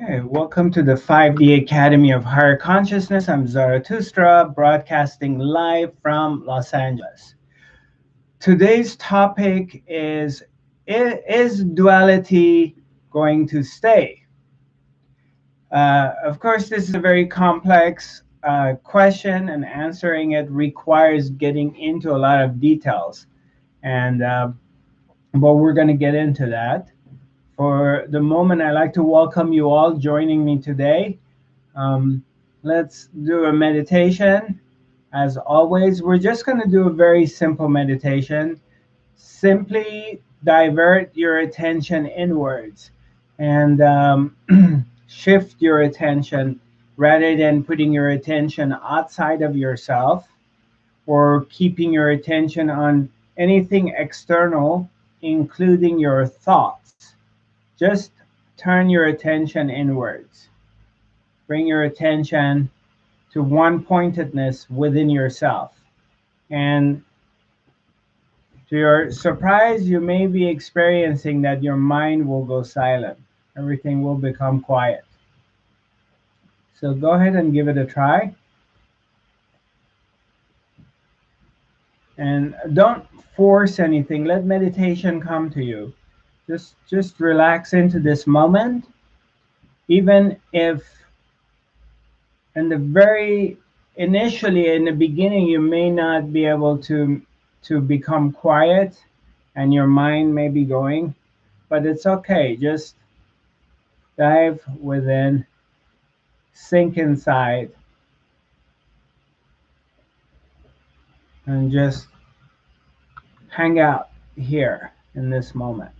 Hey, welcome to the 5D Academy of Higher Consciousness. I'm Zarathustra, broadcasting live from Los Angeles. Today's topic is duality going to stay? Of course, this is a very complex question, and answering it requires getting into a lot of details. And but we're going to get into that. For the moment, I'd like to welcome you all joining me today. Um, let's do a meditation. As always, we're just going to do a very simple meditation. Simply divert your attention inwards and shift your attention rather than putting your attention outside of yourself or keeping your attention on anything external, including your thoughts. Just turn your attention inwards. Bring your attention to one pointedness within yourself. And to your surprise, you may be experiencing that your mind will go silent. Everything will become quiet. So go ahead and give it a try. And don't force anything. Let meditation come to you. Just relax into this moment. Even if in the very initially in the beginning you may not be able to become quiet and your mind may be going, but it's okay. Just dive within, sink inside, and just hang out here in this moment.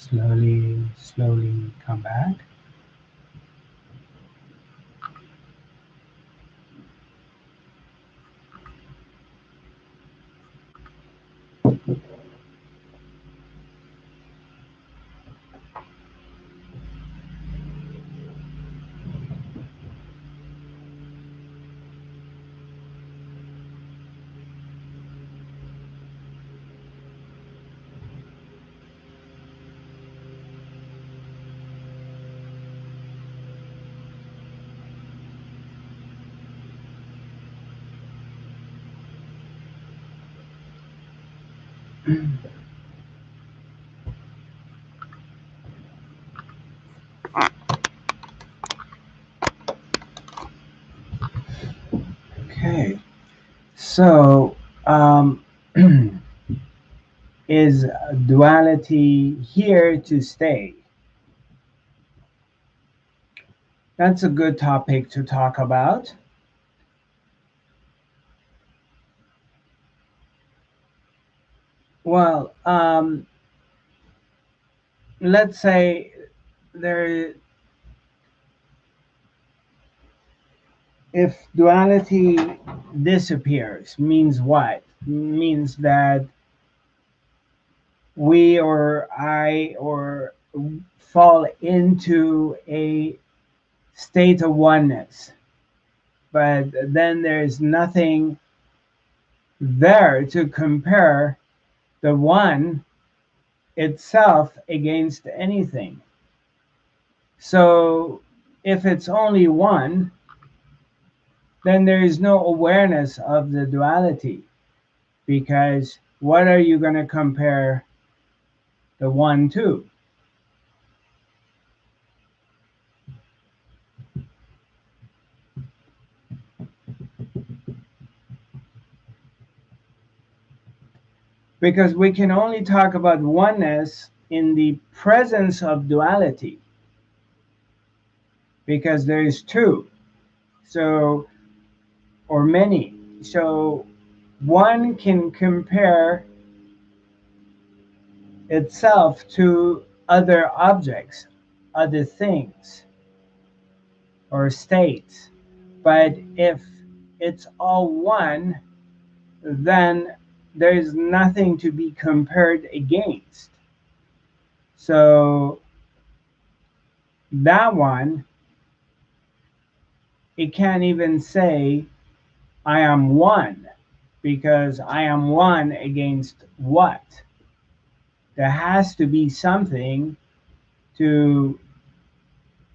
Slowly come back. Okay, so is duality here to stay? That's a good topic to talk about. Well, let's say there, if duality disappears, means what? Means that we or I or fall into a state of oneness, but then there's nothing there to compare the one itself against anything. So if it's only one, then there is no awareness of the duality, because what are you going to compare the one to? Because we can only talk about oneness in the presence of duality, because there is two, so, or many. So one can compare itself to other objects, other things, or states. But if it's all one, then there's nothing to be compared against. So that one, it can't even say, I am one, because I am one against what? There has to be something to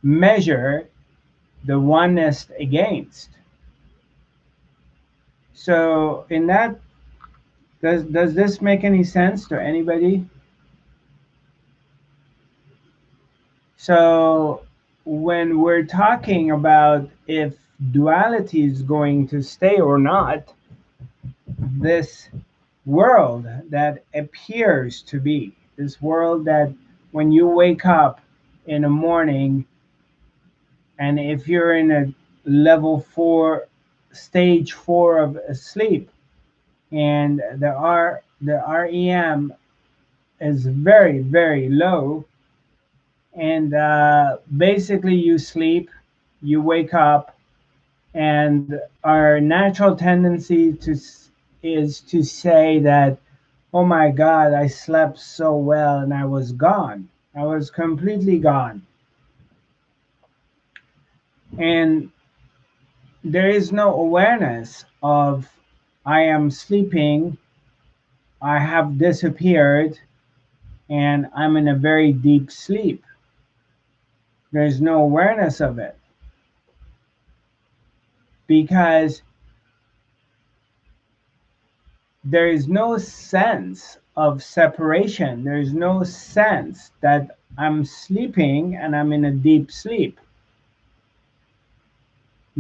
measure the oneness against. So in that, does this make any sense to anybody? So when we're talking about if duality is going to stay or not, this world that appears to be, this world that when you wake up in the morning, and if you're in a level 4, stage 4 of sleep, and the REM is very, very low, and basically you sleep, you wake up, and our natural tendency is to say that, oh my God, I slept so well and I was gone. I was completely gone. And there is no awareness of, I am sleeping, I have disappeared, and I'm in a very deep sleep. There's no awareness of it, because there is no sense of separation. There is no sense that I'm sleeping and I'm in a deep sleep.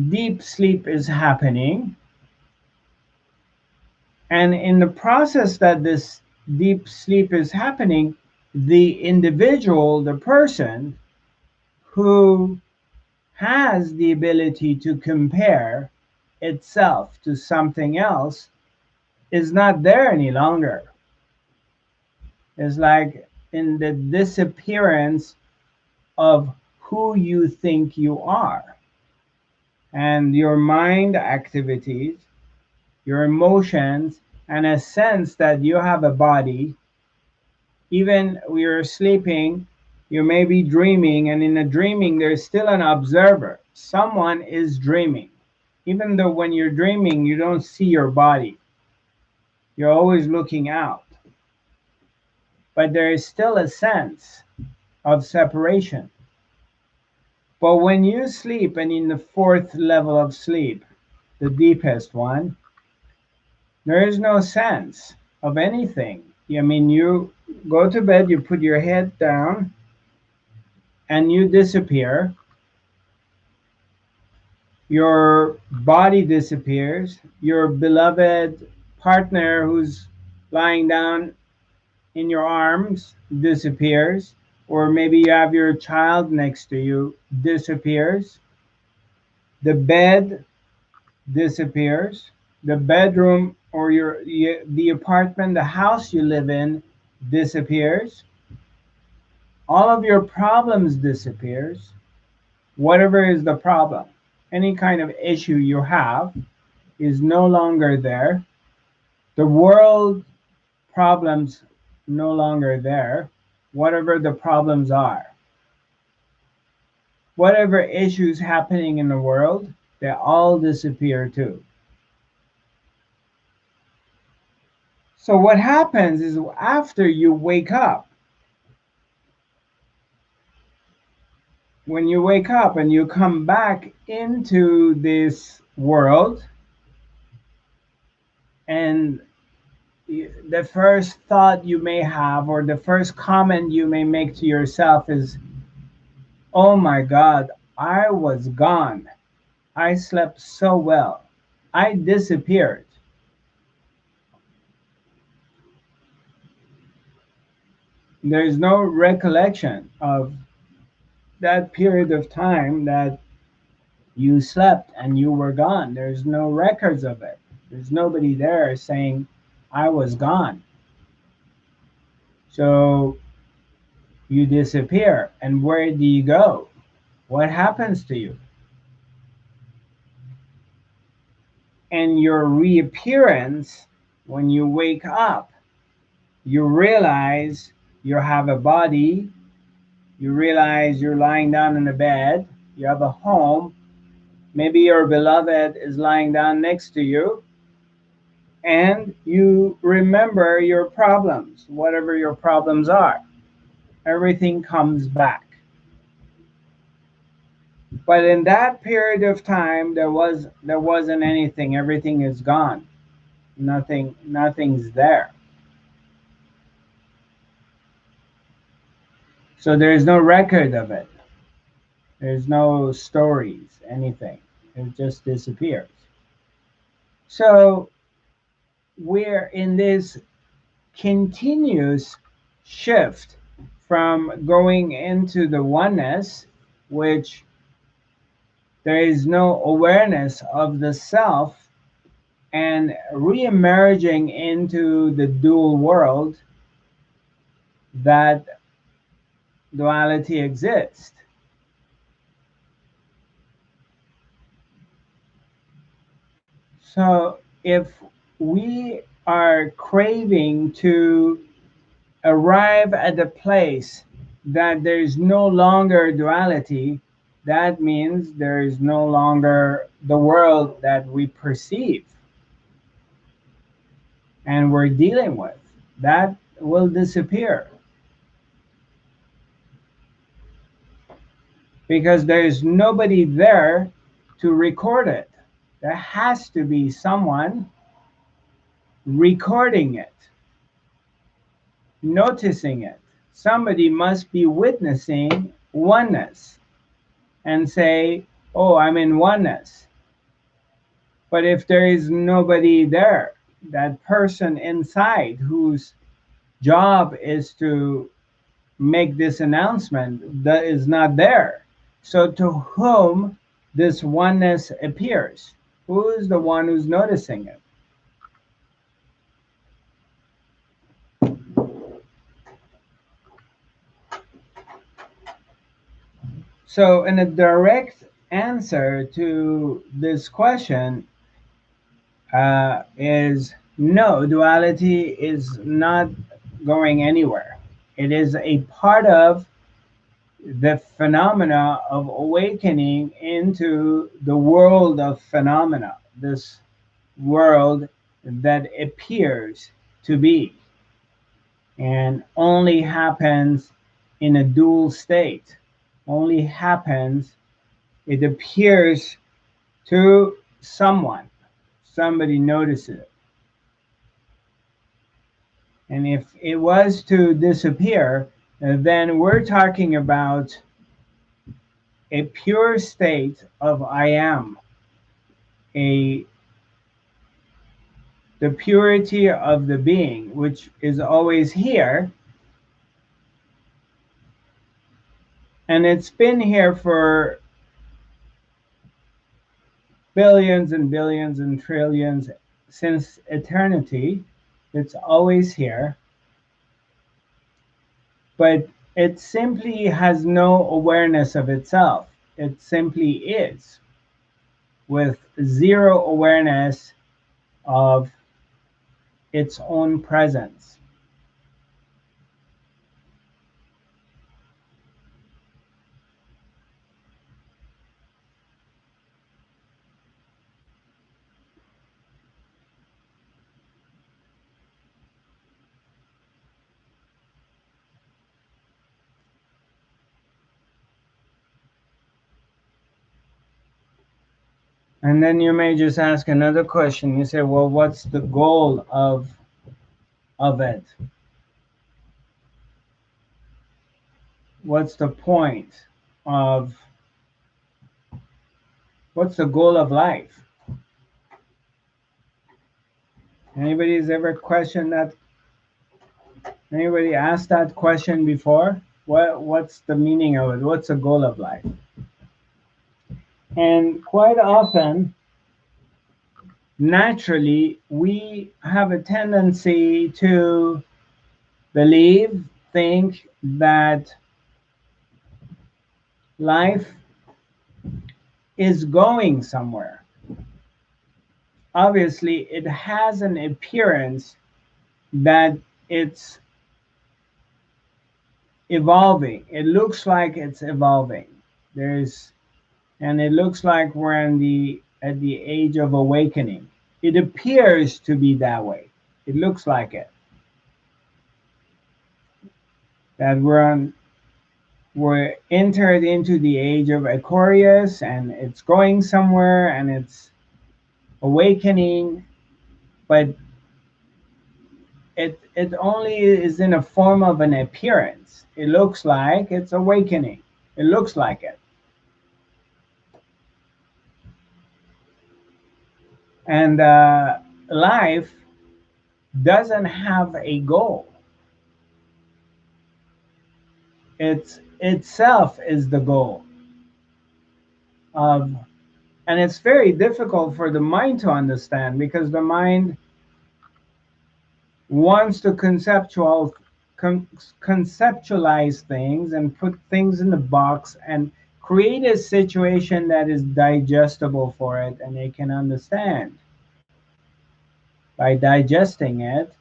Deep sleep is happening, and in the process that this deep sleep is happening, the individual, the person who has the ability to compare itself to something else is not there any longer. It's like in the disappearance of who you think you are, and your mind activities, your emotions, and a sense that you have a body. Even when you're sleeping, you may be dreaming, and in a dreaming, there's still an observer. Someone is dreaming. Even though when you're dreaming, you don't see your body, you're always looking out. But there is still a sense of separation. But when you sleep, and in the fourth level of sleep, the deepest one, there is no sense of anything. I mean, you go to bed, you put your head down, and you disappear. Your body disappears. Your beloved partner who's lying down in your arms disappears. Or maybe you have your child next to you, disappears. The bed disappears. The bedroom or the apartment, the house you live in disappears. All of your problems disappears. Whatever is the problem, any kind of issue you have is no longer there. The world problems no longer there. Whatever the problems are, whatever issues happening in the world, they all disappear too. So what happens is after you wake up, when you wake up and you come back into this world, and the first thought you may have, or the first comment you may make to yourself is, oh my God, I was gone. I slept so well. I disappeared. There's no recollection of that period of time that you slept and you were gone. There's no records of it. There's nobody there saying, I was gone. So you disappear. And where do you go? What happens to you? And your reappearance, when you wake up, you realize you have a body, you realize you're lying down in a bed, you have a home, maybe your beloved is lying down next to you, and you remember your problems, whatever your problems are. Everything comes back. But in that period of time, there wasn't anything. Everything is gone. Nothing's there. So there's no record of it. There's no stories, anything. It just disappears. So we're in this continuous shift from going into the oneness, which there is no awareness of the self, and re-emerging into the dual world that duality exists. So if we are craving to arrive at the place that there is no longer duality, that means there is no longer the world that we perceive and we're dealing with. That will disappear. Because there is nobody there to record it. There has to be someone recording it, noticing it. Somebody must be witnessing oneness and say, oh, I'm in oneness. But if there is nobody there, that person inside whose job is to make this announcement, that is not there. So to whom this oneness appears? Who is the one who's noticing it? So, in a direct answer to this question is no, duality is not going anywhere. It is a part of the phenomena of awakening into the world of phenomena, this world that appears to be and only happens in a dual state, only happens, it appears to someone, somebody notices it. And if it was to disappear, then we're talking about a pure state of I am, a the purity of the being, which is always here, and it's been here for billions and billions and trillions since eternity. It's always here, but it simply has no awareness of itself. It simply is, with zero awareness of its own presence. And then you may just ask another question. You say, well, what's the goal of it? What's the point of what's the goal of life? Anybody's ever questioned that? Anybody asked that question before? What's the meaning of it? What's the goal of life? And quite often, naturally, we have a tendency to believe, think that life is going somewhere. Obviously, it has an appearance that it's evolving. It looks like it's evolving. There's and it looks like we're in the at the age of awakening. It appears to be that way. It looks like it. That we're entered into the age of Aquarius and it's going somewhere and it's awakening, but it only is in a form of an appearance. It looks like it's awakening. It looks like it. And life doesn't have a goal. It's itself is the goal of, and it's very difficult for the mind to understand because the mind wants to conceptualize things and put things in the box and create a situation that is digestible for it and it can understand by digesting it.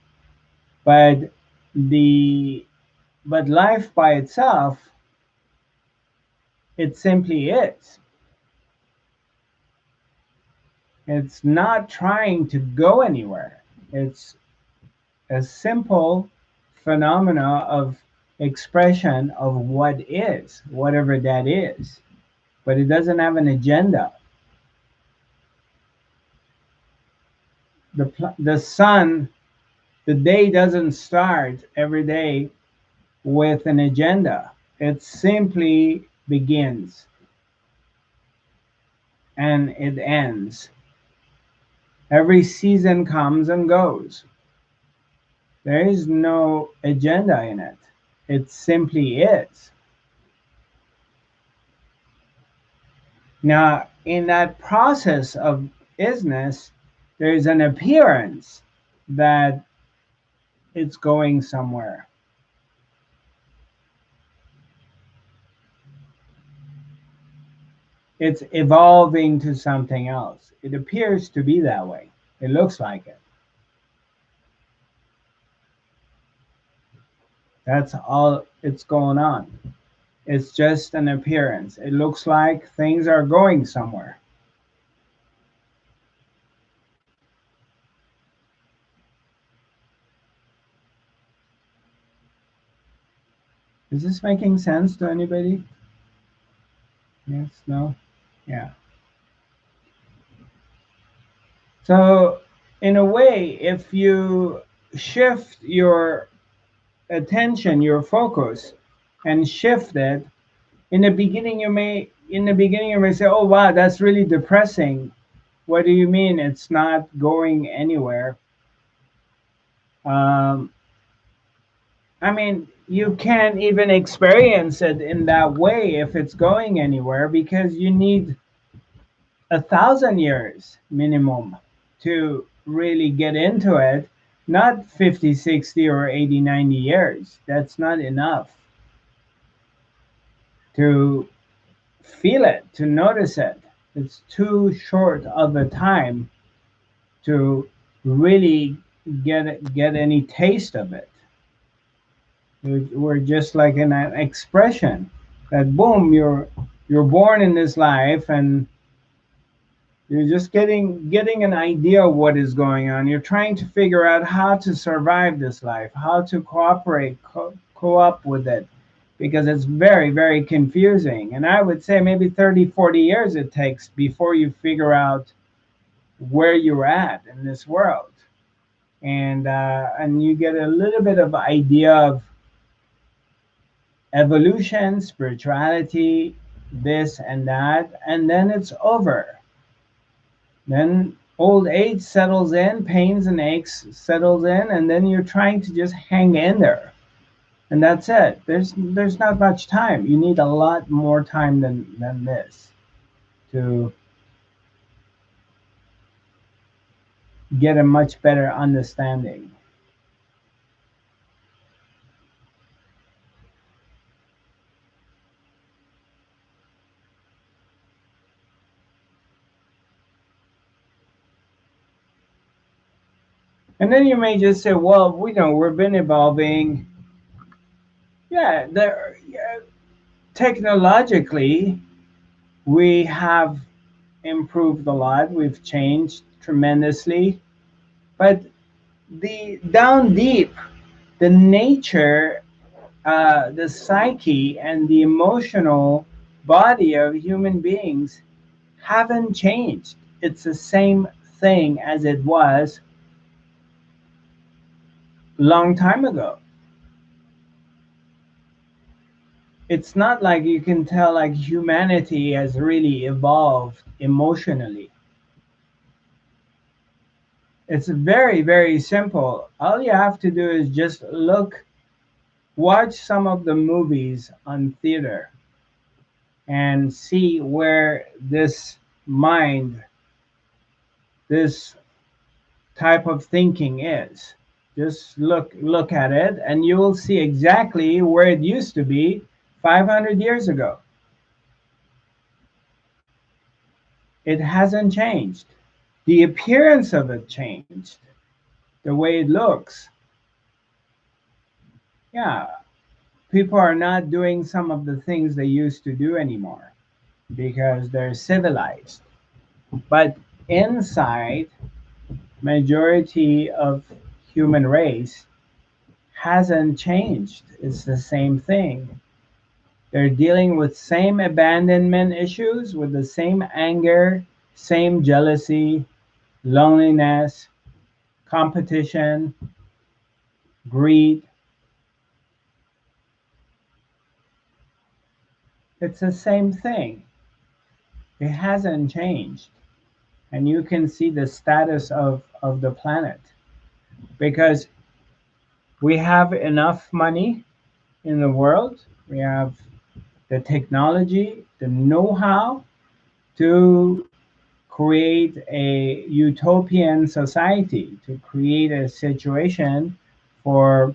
But the but life by itself, it simply is. It's not trying to go anywhere. It's a simple phenomena of expression of what is, whatever that is. But it doesn't have an agenda. The sun, the day doesn't start every day with an agenda. It simply begins and it ends. Every season comes and goes. There is no agenda in it. It simply is. Now, in that process of isness, there is an appearance that it's going somewhere. it's evolving to something else. It appears to be that way. It looks like it. That's all it's going on. It's just an appearance. It looks like things are going somewhere. Is this making sense to anybody? Yes, no? Yeah. So, in a way, if you shift your attention, your focus, and shift it, in the beginning you may say, "Oh wow, that's really depressing. What do you mean it's not going anywhere?" Um, I mean, you can't even experience it in that way if it's going anywhere, because you need 1,000 years minimum to really get into it, not 50, 60, or 80, 90 years. That's not enough to feel it, to notice it. It's too short of a time to really get any taste of it. We're just like in an expression that boom, you're born in this life, and you're just getting an idea of what is going on. You're trying to figure out how to survive this life, how to cooperate, co-op with it, because it's very, very confusing. And I would say maybe 30, 40 years it takes before you figure out where you're at in this world. And you get a little bit of idea of evolution, spirituality, this and that, and then it's over. Then old age settles in, pains and aches settles in, and then you're trying to just hang in there. And that's it. There's not much time. You need a lot more time than this to get a much better understanding. And then you may just say, well, we've been evolving. Yeah, yeah, technologically, we have improved a lot. We've changed tremendously. But the down deep, the nature, the psyche, and the emotional body of human beings haven't changed. It's the same thing as it was long time ago. It's not like you can tell like humanity has really evolved emotionally. It's very, very simple. All you have to do is just watch some of the movies on theater and see where this mind, this type of thinking is. Just look at it and you will see exactly where it used to be 500 years ago. It hasn't changed. The appearance of it changed. The way it looks. Yeah, people are not doing some of the things they used to do anymore because they're civilized. But inside, majority of human race hasn't changed. It's the same thing. They're dealing with same abandonment issues, with the same anger, same jealousy, loneliness, competition, greed. It's the same thing. It hasn't changed. And you can see the status of the planet because we have enough money in the world. We have the technology, the know-how to create a utopian society, to create a situation for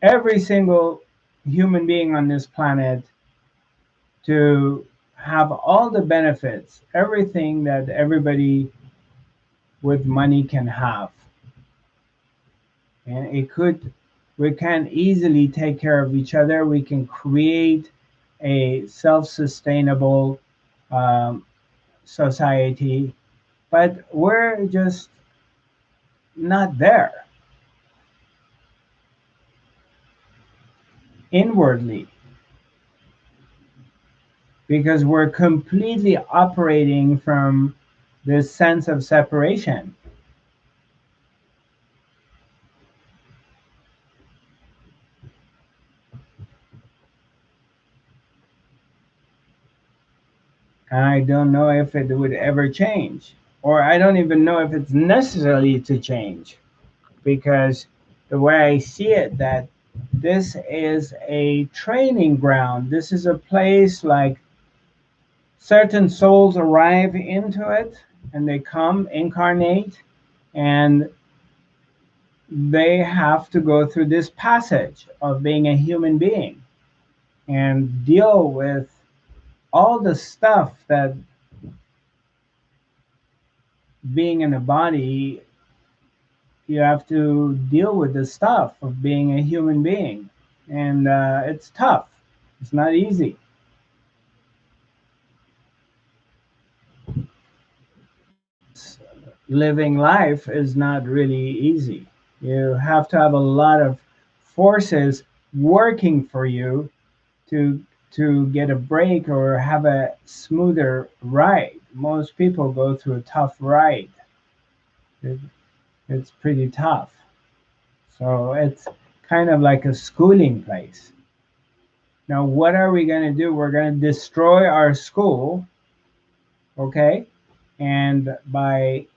every single human being on this planet to have all the benefits, everything that everybody with money can have. And we can easily take care of each other. We can create a self-sustainable um, society, but we're just not there inwardly because we're completely operating from this sense of separation. I don't know if it would ever change, or I don't even know if it's necessary to change, because the way I see it, that this is a training ground. This is a place like certain souls arrive into it and they come incarnate and they have to go through this passage of being a human being and deal with all the stuff that being in a body, you have to deal with the stuff of being a human being. And it's tough, it's not easy. Living life is not really easy. You have to have a lot of forces working for you to get a break or have a smoother ride. Most people go through a tough ride. It, it's pretty tough. So it's kind of like a schooling place. Now, what are we going to do? We're going to destroy our school, okay? And by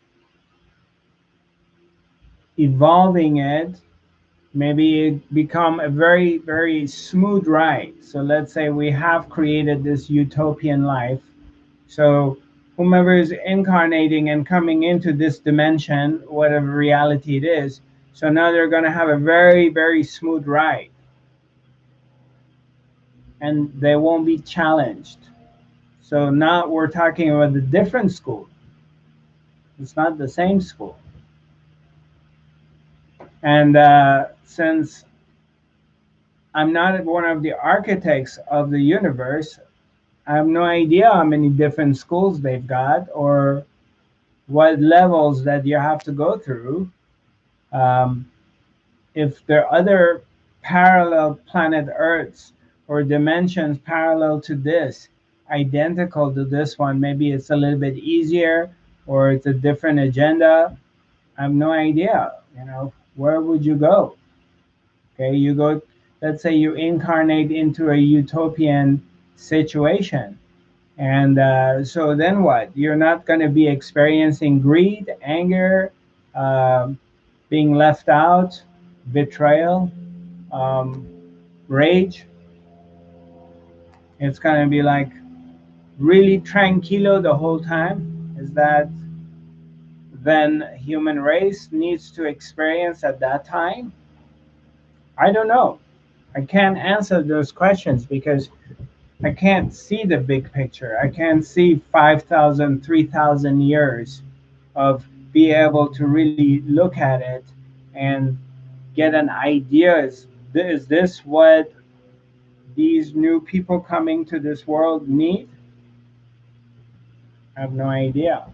evolving it, maybe it become a very, very smooth ride. So let's say we have created this utopian life. So whomever is incarnating and coming into this dimension, whatever reality it is, so now they're going to have a very, very smooth ride. And they won't be challenged. So now we're talking about a different school. It's not the same school. And since I'm not one of the architects of the universe, I have no idea how many different schools they've got or what levels that you have to go through. Um, if there are other parallel planet Earths or dimensions parallel to this, identical to this one, maybe it's a little bit easier or it's a different agenda. I have no idea. Where would you go? Okay, you go, let's say you incarnate into a utopian situation. And so then what? You're not going to be experiencing greed, anger, um, being left out, betrayal, um, rage. It's going to be like really tranquilo the whole time. Is that then human race needs to experience at that time? I don't know. I can't answer those questions because I can't see the big picture. I can't see 5,000, 3,000 years of be able to really look at it and get an idea. Is this what these new people coming to this world need? I have no idea.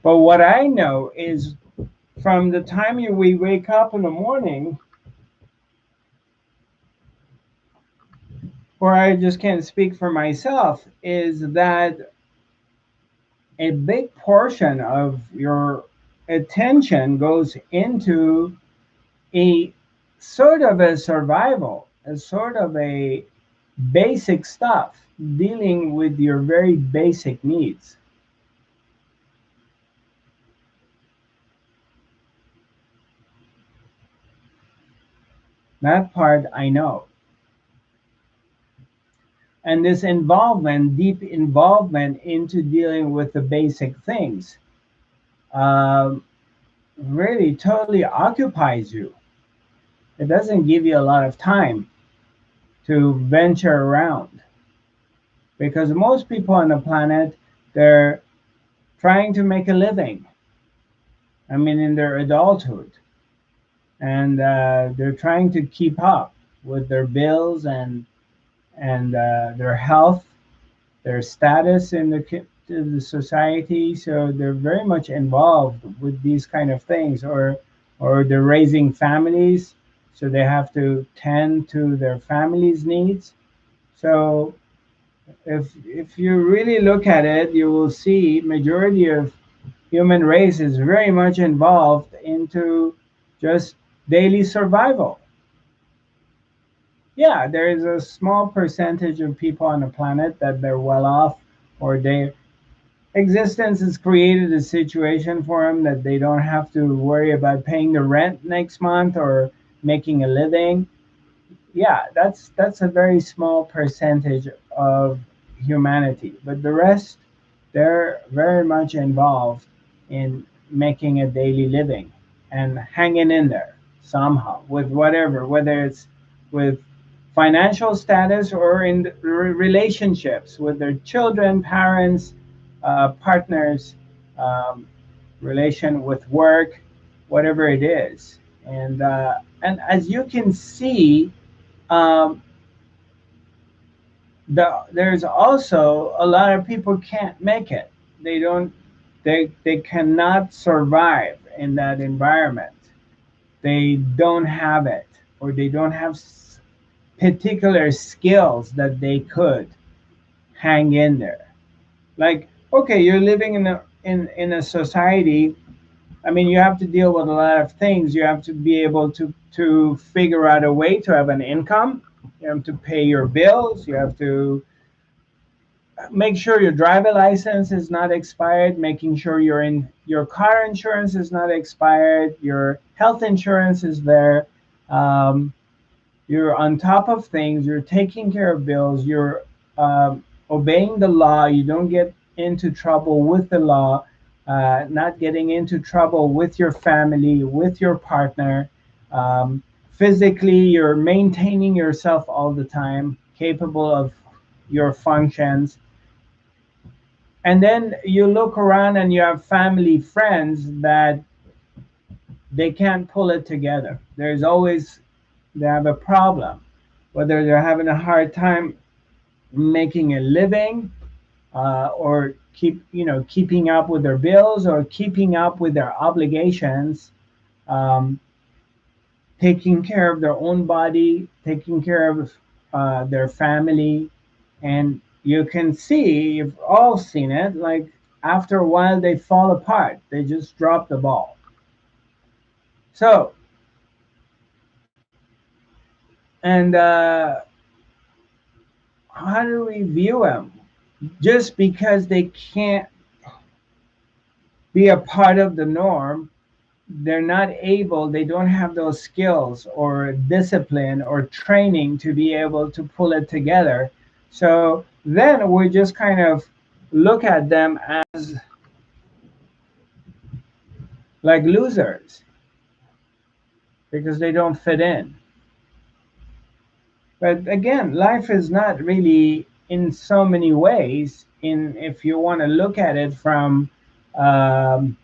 But what I know is from the time we wake up in the morning, or I just can't speak for myself, is that a big portion of your attention goes into a sort of a survival, a sort of a basic stuff, dealing with your very basic needs. That part I know. And this involvement, deep involvement into dealing with the basic things, um, really totally occupies you. It doesn't give you a lot of time to venture around, because most people on the planet, they're trying to make a living. I mean, in their adulthood, and they're trying to keep up with their bills and their health, their status in the society. So they're very much involved with these kind of things, or they're raising families, so they have to tend to their family's needs. So if you really look at it, you will see majority of human race is very much involved into just daily survival. Yeah, there is a small percentage of people on the planet that they're well off, or their existence has created a situation for them that they don't have to worry about paying the rent next month or making a living. Yeah, that's a very small percentage of humanity, but the rest, they're very much involved in making a daily living and hanging in there somehow with whatever, whether it's with financial status or in relationships with their children, parents, partners, um, relation with work, whatever it is. And as you can see, um, there's also a lot of people can't make it. They don't. They cannot survive in that environment. They don't have it, or they don't have particular skills that they could hang in there. Like, okay, you're living in a society. I mean, you have to deal with a lot of things. You have to be able to figure out a way to have an income. You have to pay your bills. You have to make sure your driver license is not expired, making sure your car insurance is not expired, your health insurance is there. Um, you're on top of things. You're taking care of bills. You're obeying the law. You don't get into trouble with the law. Not getting into trouble with your family, with your partner. Physically, you're maintaining yourself all the time, capable of your functions. And then you look around and you have family, friends that they can't pull it together. There's always, they have a problem, whether they're having a hard time making a living, or keeping up with their bills, or keeping up with their obligations, um, taking care of their own body, taking care of their family. And you can see, you've all seen it, like after a while they fall apart. They just drop the ball. So, and how do we view them? Just because they can't be a part of the norm, they're not able, they don't have those skills or discipline or training to be able to pull it together. So then we just kind of look at them as like losers because they don't fit in. But again, life is not really in so many ways. In If you want to look at it from um,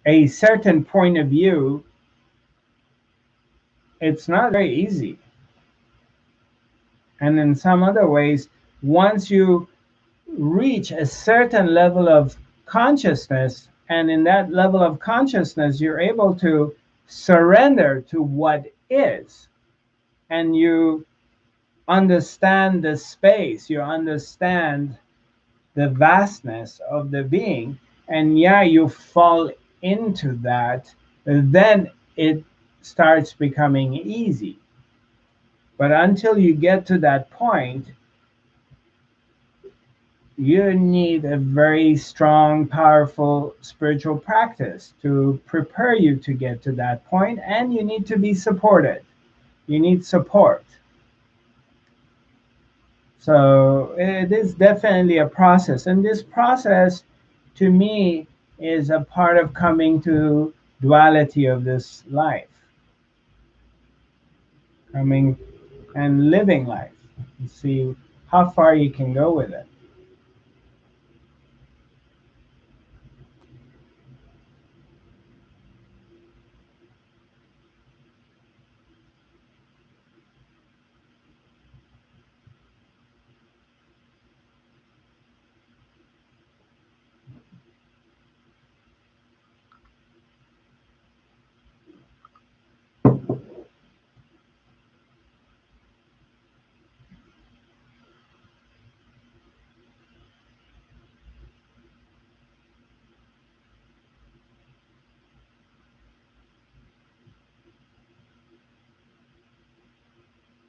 a certain point of view, it's not very easy. And in some other ways, once you reach a certain level of consciousness, and in that level of consciousness, you're able to surrender to what is, and you understand the space, you understand the vastness of the being, and yeah, you fall into that, then it starts becoming easy. But until you get to that point, you need a very strong, powerful spiritual practice to prepare you to get to that point, and you need to be supported. You need support. So it is definitely a process, and this process, to me, is a part of coming to duality of this life, coming and living life, and see how far you can go with it.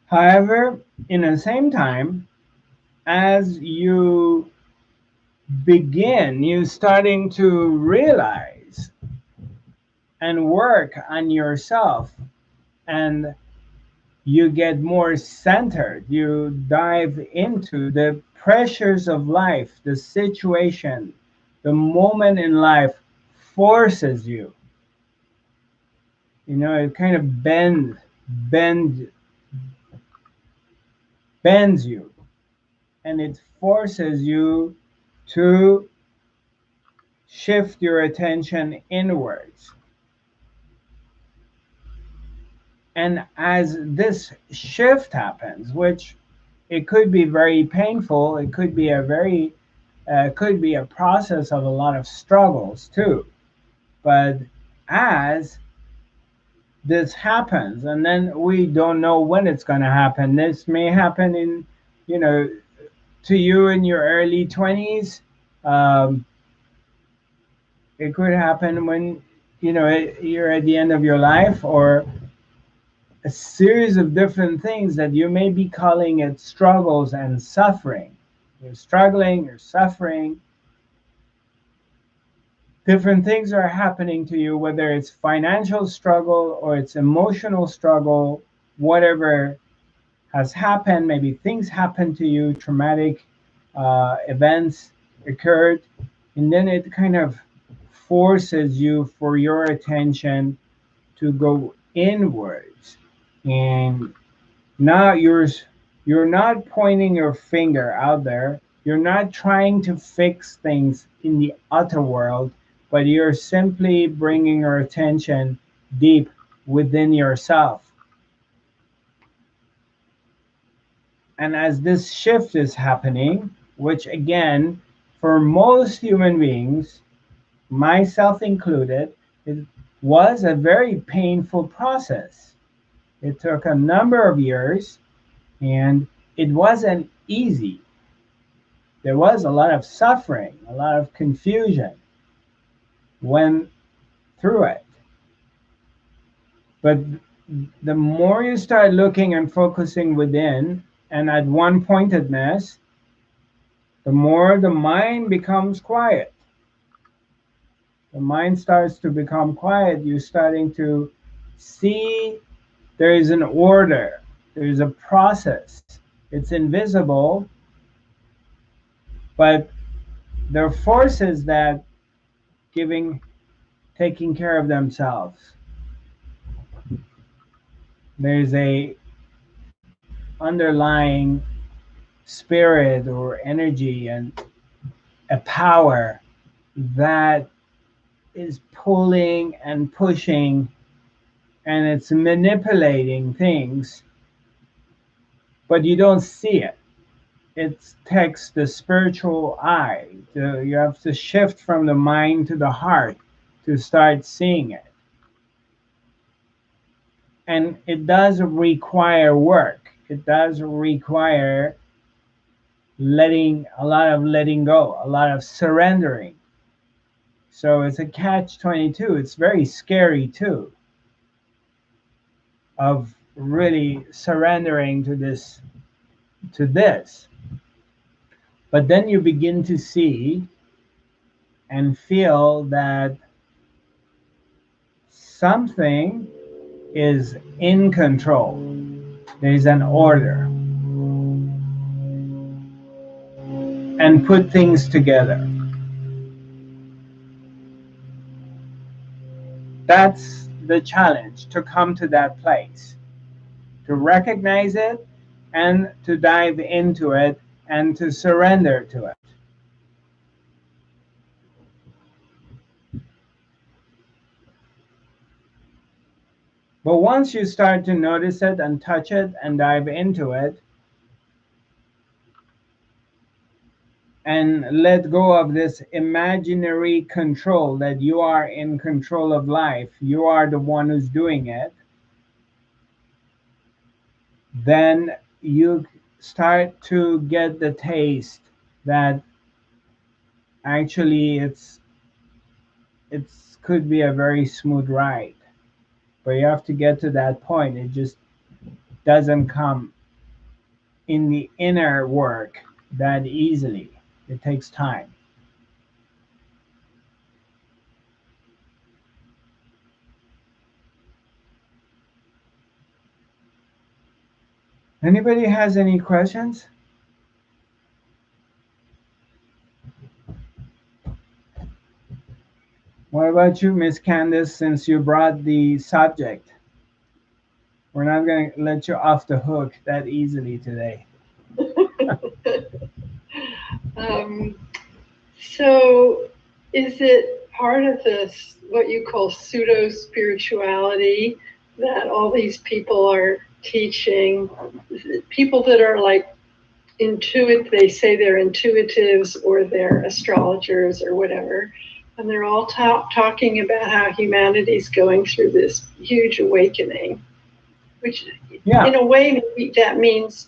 However, in the same time, as you begin, you starting to realize and work on yourself, and you get more centered, you dive into the pressures of life, the situation, the moment in life forces you, it kind of bend bends you, and it forces you to shift your attention inwards. And as this shift happens, which it could be very painful, it could be a very could be a process of a lot of struggles too. But as this happens, and then we don't know when it's going to happen. This may happen in, you know, to you in your early 20s. Um, it could happen when, you're at the end of your life, or a series of different things that you may be calling it struggles and suffering. You're struggling, you're suffering. Different things are happening to you, whether it's financial struggle or it's emotional struggle, whatever has happened. Maybe things happen to you, traumatic events occurred, and then it kind of forces you for your attention to go inwards. And now you're not pointing your finger out there. You're not trying to fix things in the outer world, but you're simply bringing your attention deep within yourself. And as this shift is happening, which again, for most human beings, myself included, it was a very painful process. It took a number of years, and it wasn't easy. There was a lot of suffering, a lot of confusion went through it. But the more you start looking and focusing within and at one pointedness, the more the mind becomes quiet. The mind starts to become quiet. You're starting to see there is an order, there is a process. It's invisible, but there are forces that giving taking care of themselves. There's a underlying spirit or energy and a power that is pulling and pushing, and it's manipulating things, but you don't see it. It takes the spiritual eye. You have to shift from the mind to the heart to start seeing it. And it does require work. It does require letting go, a lot of surrendering. So it's a catch 22. It's very scary too, of really surrendering to this. But then you begin to see and feel that something is in control. There's an order. And put things together. That's the challenge, to come to that place, to recognize it and to dive into it and to surrender to it. But once you start to notice it and touch it and dive into it and let go of this imaginary control that you are in control of life, you are the one who's doing it, then you start to get the taste that actually it's could be a very smooth ride. But you have to get to that point. It just doesn't come in the inner work that easily. It takes time. Anybody has any questions? What about you, Miss Candace, since you brought the subject? We're not going to let you off the hook that easily today. So, is it part of this, what you call pseudo spirituality, that all these people are teaching? People that are like they say they're intuitives or they're astrologers or whatever, and they're all talking about how humanity's going through this huge awakening, which in a way maybe that means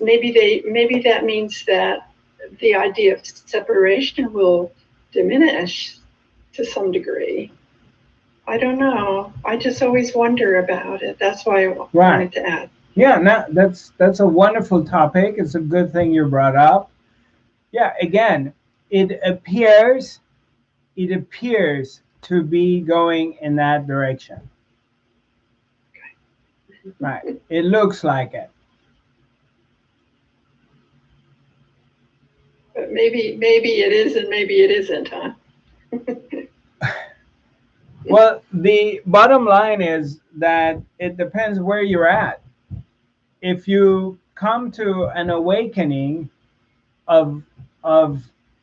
that the idea of separation will diminish to some degree. I don't know. I just always wonder about it. That's why I wanted to add. Yeah, no, that's a wonderful topic. It's a good thing you brought up. Yeah, again, it appears to be going in that direction. Right. It looks like it. But maybe it is and maybe it isn't, huh? Well, the bottom line is that it depends where you're at. If you come to an awakening of of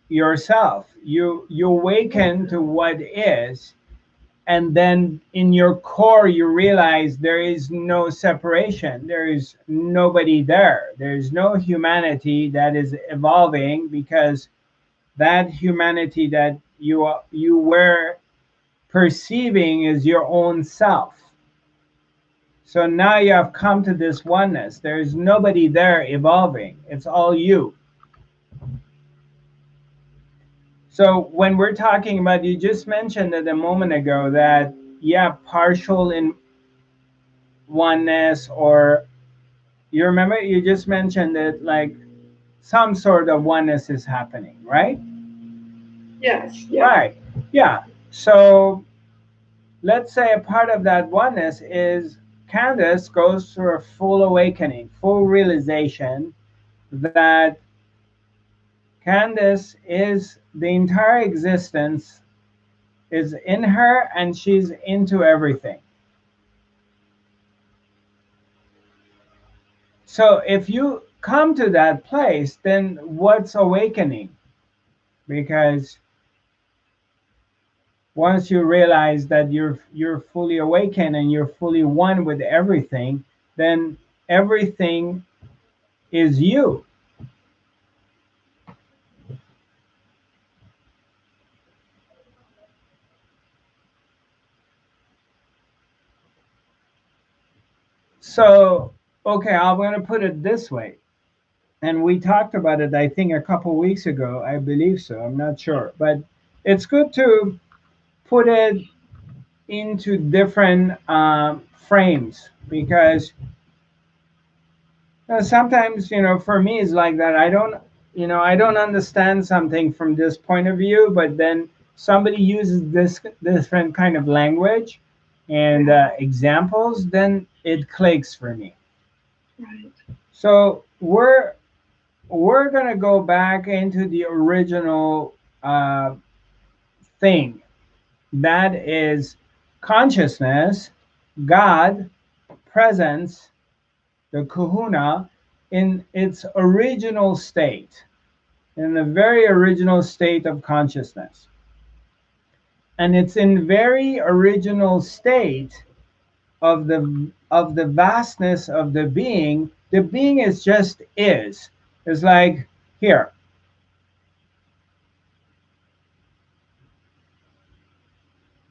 yourself, you awaken to what is, and then in your core you realize there is no separation, there is nobody there, there is no humanity that is evolving, because that humanity that you were perceiving is your own self. So now you have come to this oneness. There's nobody there evolving. It's all you. So when we're talking about, you just mentioned it a moment ago that, yeah, partial in oneness, or you remember you just mentioned that like some sort of oneness is happening, right? Yes. Yeah. Right. Yeah. So let's say a part of that oneness is Candace goes through a full awakening, full realization that Candace is the entire existence is in her and she's into everything. So if you come to that place, then what's awakening? Because once you realize that you're fully awakened and you're fully one with everything, then everything is you. So, okay, I'm going to put it this way. And we talked about it, I think, a couple weeks ago. I believe so. I'm not sure. But it's good to put it into different frames, because sometimes, for me, it's like that. I don't, I don't understand something from this point of view, but then somebody uses this different kind of language and Yeah, examples, then it clicks for me. right. So we're gonna go back into the original uh, thing, that is consciousness, God, presence, the kahuna, in its original state, in the very original state of consciousness. And it's in very original state of the vastness of the being. The being is just is. It's like here.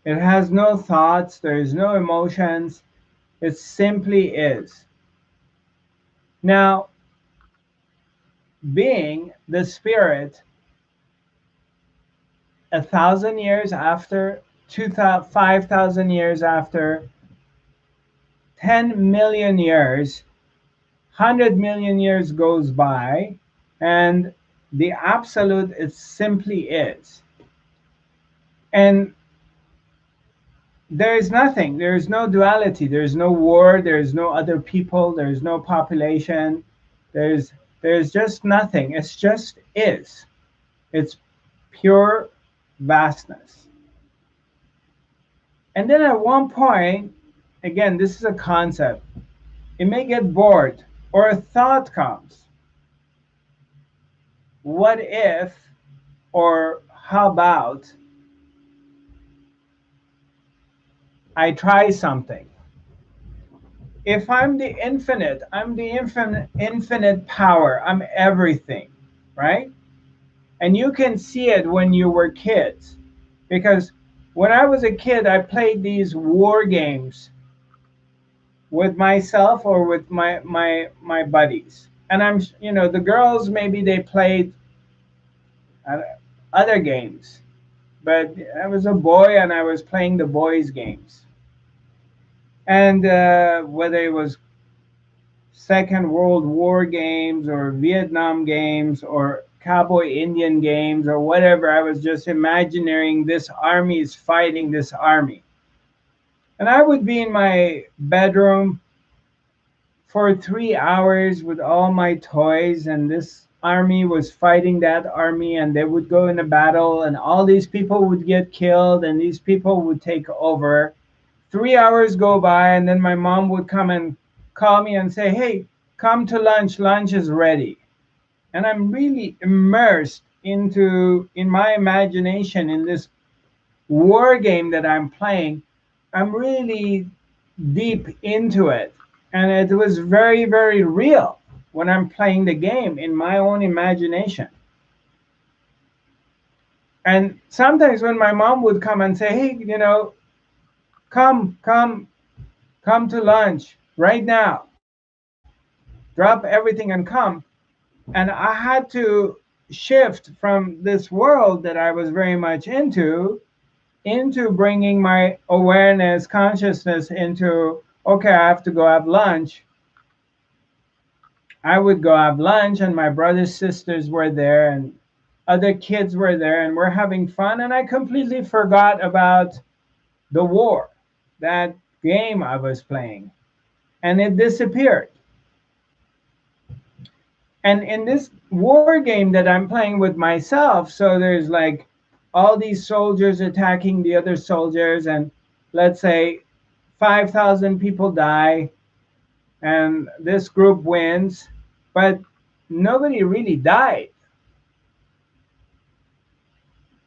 It has no thoughts, there's no emotions, it simply is. Now, being the spirit 1,000 years after, 5,000 years after, 10 million years, 100 million years goes by, and the absolute it simply is. And there is nothing, there is no duality, there is no war, there is no other people, there is no population, there's there's just nothing. It's just is. It's pure vastness. And then at one point, again, this is a concept, it may get bored or a thought comes. What if, or how about I try something? If I'm the infinite, I'm the infinite power, I'm everything, right? And you can see it when you were kids. Because when I was a kid, I played these war games with myself or with my buddies. And the girls, maybe they played uh, other games. But I was a boy and I was playing the boys' games. And whether it was Second World War games or Vietnam games or cowboy Indian games or whatever, I was just imagining this army is fighting this army. And I would be in my bedroom for 3 hours with all my toys, and this army was fighting that army, and they would go in a battle, and all these people would get killed, and these people would take over. 3 hours go by, and then my mom would come and call me and say, "Hey, come to lunch. Lunch is ready." And I'm really immersed in my imagination in this war game that I'm playing. I'm really deep into it, and it was very, very real when I'm playing the game in my own imagination. And sometimes when my mom would come and say, "Hey, come to lunch right now, drop everything and come," and I had to shift from this world that I was very much into bringing my awareness, consciousness into, okay, I have to go have lunch. I would go have lunch, and my brothers, sisters were there, and other kids were there, and we're having fun. And I completely forgot about the war, that game I was playing, and it disappeared. And in this war game that I'm playing with myself, so there's like all these soldiers attacking the other soldiers, and let's say 5,000 people die, and this group wins, but nobody really died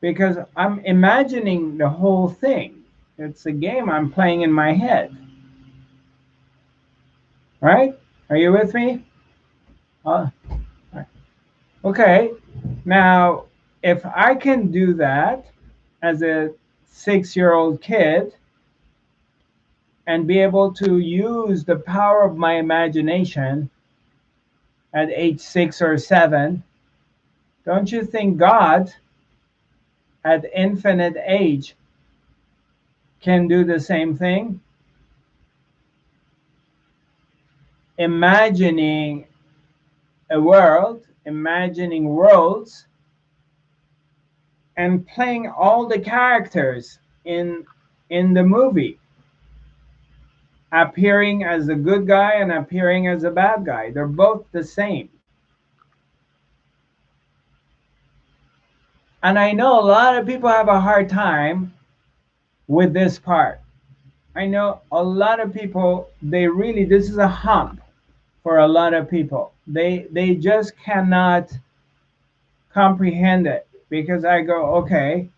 because I'm imagining the whole thing. It's a game I'm playing in my head, right? Are you with me? Uh, okay. Now, if I can do that as a 6-year-old kid and be able to use the power of my imagination at age 6 or 7, don't you think God at infinite age can do the same thing? Imagining a world imagining worlds and playing all the characters in the movie, appearing as a good guy and appearing as a bad guy. They're both the same. And I know a lot of people have a hard time with this part. I know a lot of people, they really, this is a hump for a lot of people. They just cannot comprehend it, because I go, okay,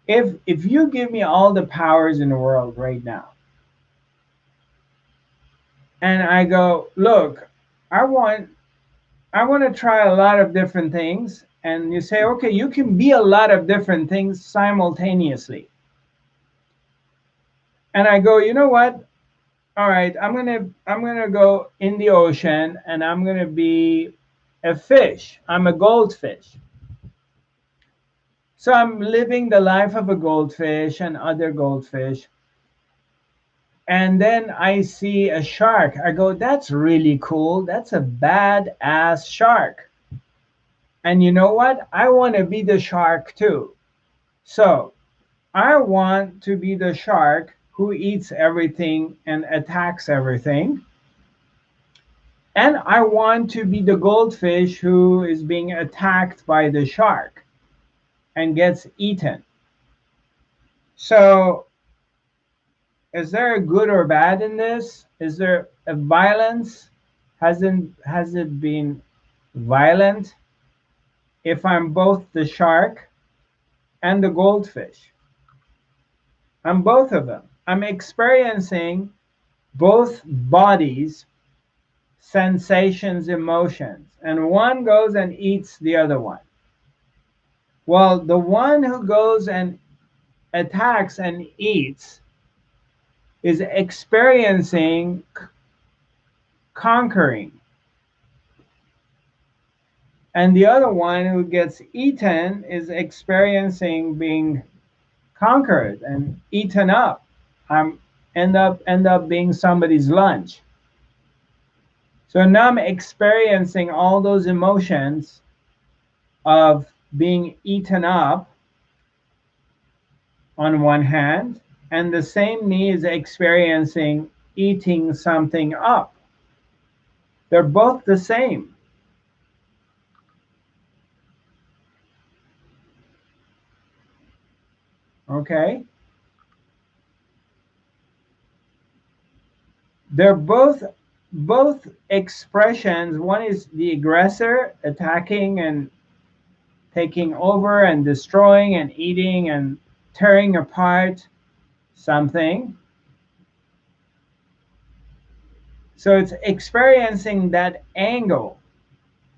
if you give me all the powers in the world right now, and I go, look, I want I want to try a lot of different things, and you say, okay, you can be a lot of different things simultaneously. And I go, you know what? All right, I'm gonna go in the ocean, and I'm gonna be a fish. I'm a goldfish. So I'm living the life of a goldfish and other goldfish. And then I see a shark. I go, that's really cool. That's a badass shark. And you know what? I want to be the shark too. So I want to be the shark who eats everything and attacks everything. And I want to be the goldfish who is being attacked by the shark and gets eaten. So, is there a good or bad in this? Is there a violence? Has it been violent if I'm both the shark and the goldfish? I'm both of them. I'm experiencing both bodies, sensations, emotions, and one goes and eats the other one. Well, the one who goes and attacks and eats is experiencing conquering, and the other one who gets eaten is experiencing being conquered and eaten up. I'm end up being somebody's lunch. So now I'm experiencing all those emotions of being eaten up on one hand, and the same me is experiencing eating something up. They're both the same. Okay? They're both expressions. One is the aggressor attacking and taking over and destroying and eating and tearing apart something. So it's experiencing that angle.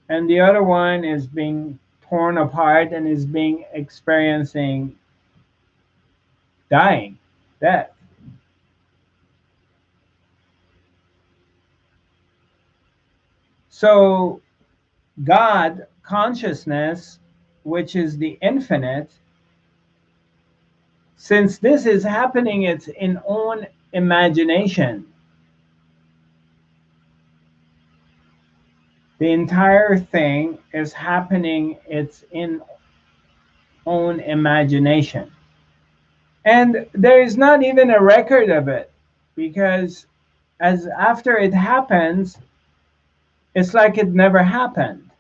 And the other one is being torn apart and is being experiencing dying, death. So God consciousness, which is the infinite, since this is happening, it's in own imagination. The entire thing is happening, it's in own imagination. And there is not even a record of it, because as after it happens, it's like it never happened.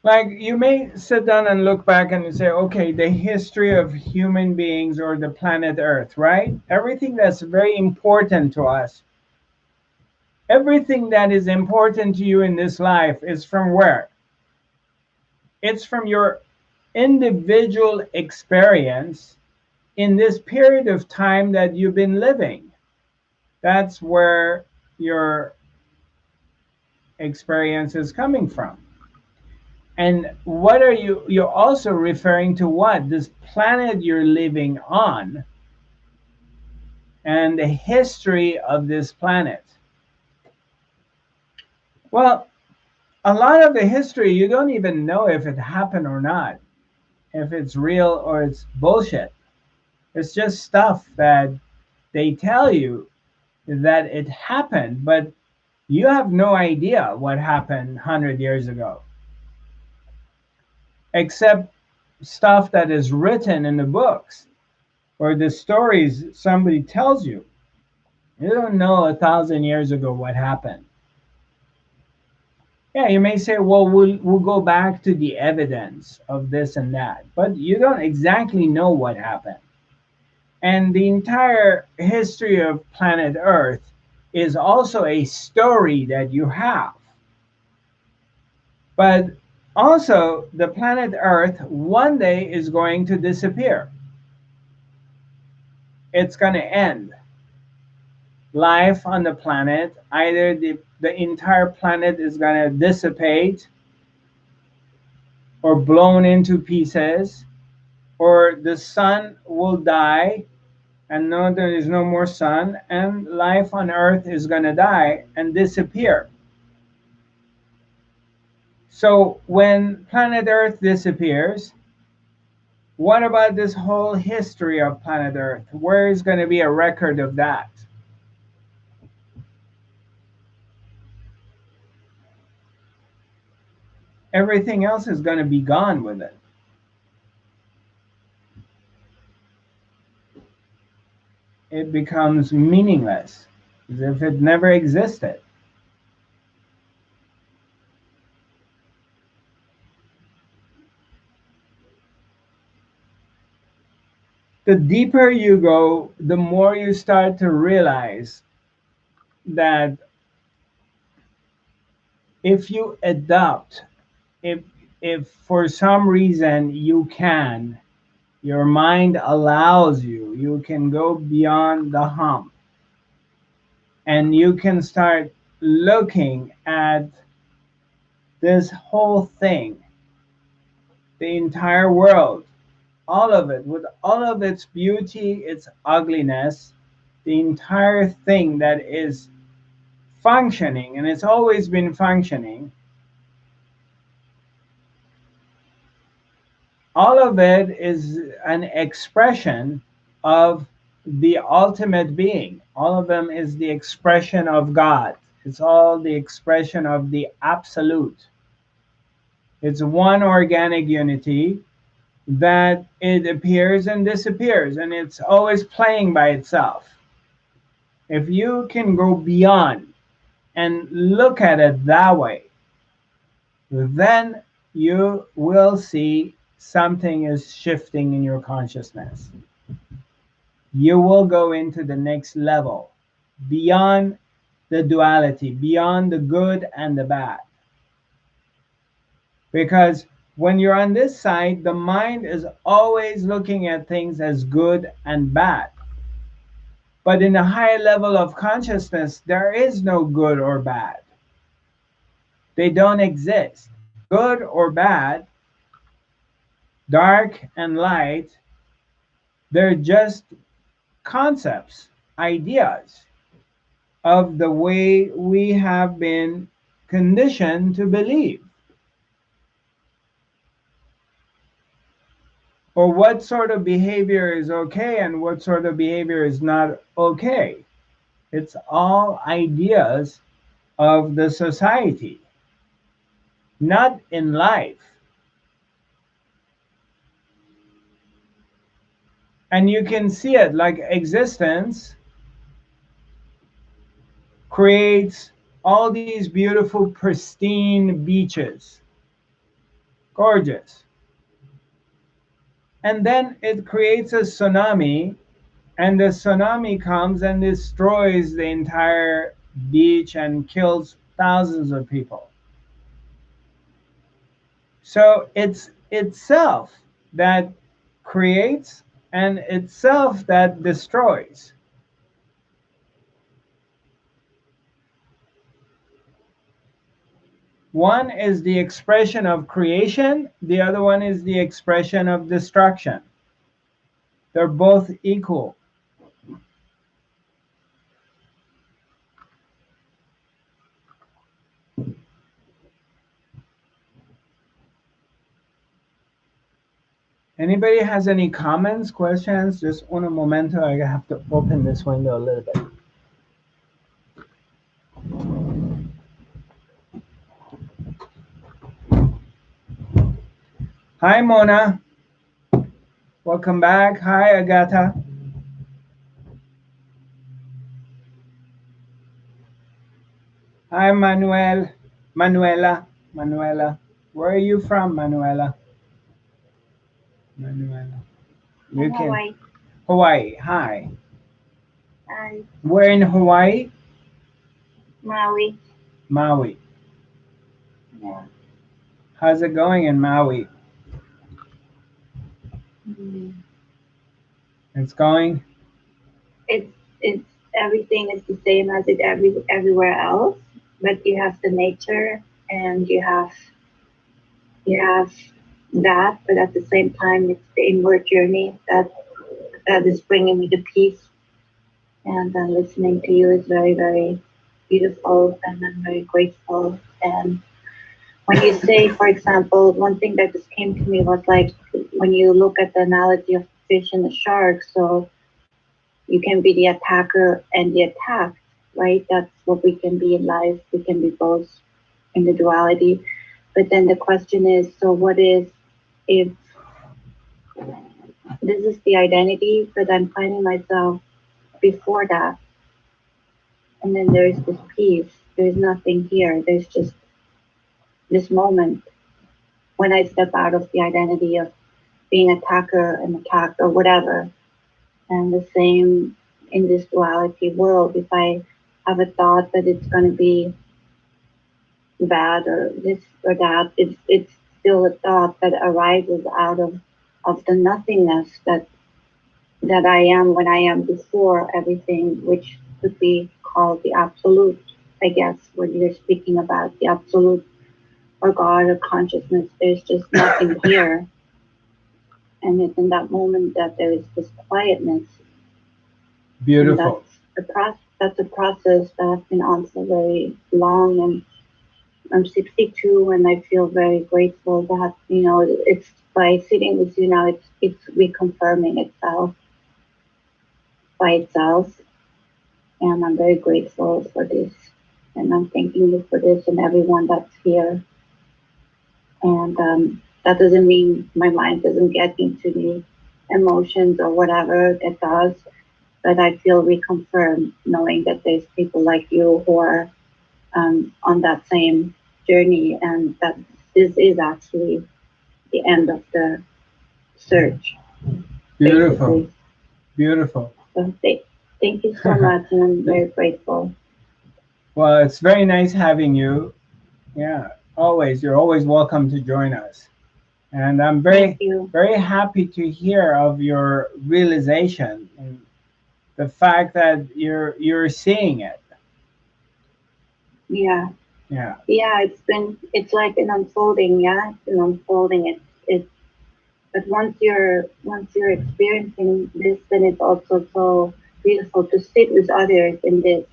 Like, you may sit down and look back and say, okay, the history of human beings or the planet Earth, right? Everything that's very important to us, everything that is important to you in this life is from where? It's from your individual experience in this period of time that you've been living. That's where your experience is coming from. And what are you're also referring to what? This planet you're living on and the history of this planet. Well, a lot of the history, you don't even know if it happened or not, if it's real or it's bullshit. It's just stuff that they tell you. that it happened, but you have no idea what happened 100 years ago, except stuff that is written in the books or the stories somebody tells you. You don't know 1,000 years ago what happened. Yeah, you may say, well, we'll go back to the evidence of this and that, but you don't exactly know what happened. And the entire history of planet Earth is also a story that you have. But also, the planet Earth one day is going to disappear. It's going to end. Life on the planet, either the entire planet is going to dissipate or blown into pieces, or the sun will die and no, there is no more sun, and life on Earth is going to die and disappear. So when planet Earth disappears, what about this whole history of planet Earth? Where is going to be a record of that? Everything else is going to be gone with it. It becomes meaningless, as if it never existed. The deeper you go, the more you start to realize that if you adopt, if if for some reason you can, your mind allows you, you can go beyond the hump and you can start looking at this whole thing, the entire world, all of it, with all of its beauty, its ugliness, the entire thing that is functioning, and it's always been functioning, all of it is an expression of the ultimate being. All of them is the expression of God. It's all the expression of the absolute. It's one organic unity that it appears and disappears, and it's always playing by itself. If you can go beyond and look at it that way, then you will see something is shifting in your consciousness. You will go into the next level, beyond the duality, beyond the good and the bad. Because when you're on this side, the mind is always looking at things as good and bad. But in a higher level of consciousness, there is no good or bad. They don't exist. Good or bad, dark and light, they're just concepts, ideas of the way we have been conditioned to believe, or what sort of behavior is okay and what sort of behavior is not okay. It's all ideas of the society, not in life. And you can see it like existence creates all these beautiful, pristine beaches, gorgeous. And then it creates a tsunami, and the tsunami comes and destroys the entire beach and kills thousands of people. So it's itself that creates and itself that destroys. One is the expression of creation, the other one is the expression of destruction. They're both equal. Anybody has any comments, questions? Just un momento, I have to open this window a little bit. Hi, Mona. Welcome back. Hi, Agatha. Hi, Manuel. Manuela. Manuela. Where are you from, Manuela? Manuela. I'm You can. Hawaii. Hawaii. Hi. I Where in Hawaii? Maui. Maui. Yeah. How's it going in Maui? Mm. It's going. It's everything is the same as everywhere else, but you have the nature and you have that, but at the same time it's the inward journey that is bringing me the peace. And listening to you is very very beautiful, and I'm very grateful. And when you say, for example, one thing that just came to me was like when you look at the analogy of the fish and the shark, so you can be the attacker and the attacked, right? That's what we can be in life. We can be both in the duality. But then the question is, so what is if this is the identity, but I'm finding myself before that, and then there's this peace. There's nothing here. There's just this moment when I step out of the identity of being attacker and attacked or whatever. And the same in this duality world. If I have a thought that it's going to be bad or this or that, it's still a thought that arises out of the nothingness that I am when I am before everything, which could be called the absolute, I guess, when you're speaking about the absolute or God or consciousness. There's just nothing here. And it's in that moment that there is this quietness. And Beautiful. that's a process that has been on for very long. And I'm 62, and I feel very grateful that it's by sitting with you now. It's reconfirming itself by itself, and I'm very grateful for this. And I'm thanking you for this and everyone that's here. And that doesn't mean my mind doesn't get into the emotions or whatever it does, but I feel reconfirmed knowing that there's people like you who are on that same journey, and that this is actually the end of the search, Beautiful. basically. Beautiful. So thank you so much, and I'm very grateful. Well, it's very nice having you. Yeah, always. You're always welcome to join us. And I'm Thank very, you. very happy to hear of your realization and the fact that you're seeing it. Yeah, Yeah. yeah. It's like an unfolding. Yeah, it's an unfolding. It's but once you're experiencing this, then it's also so beautiful to sit with others in this,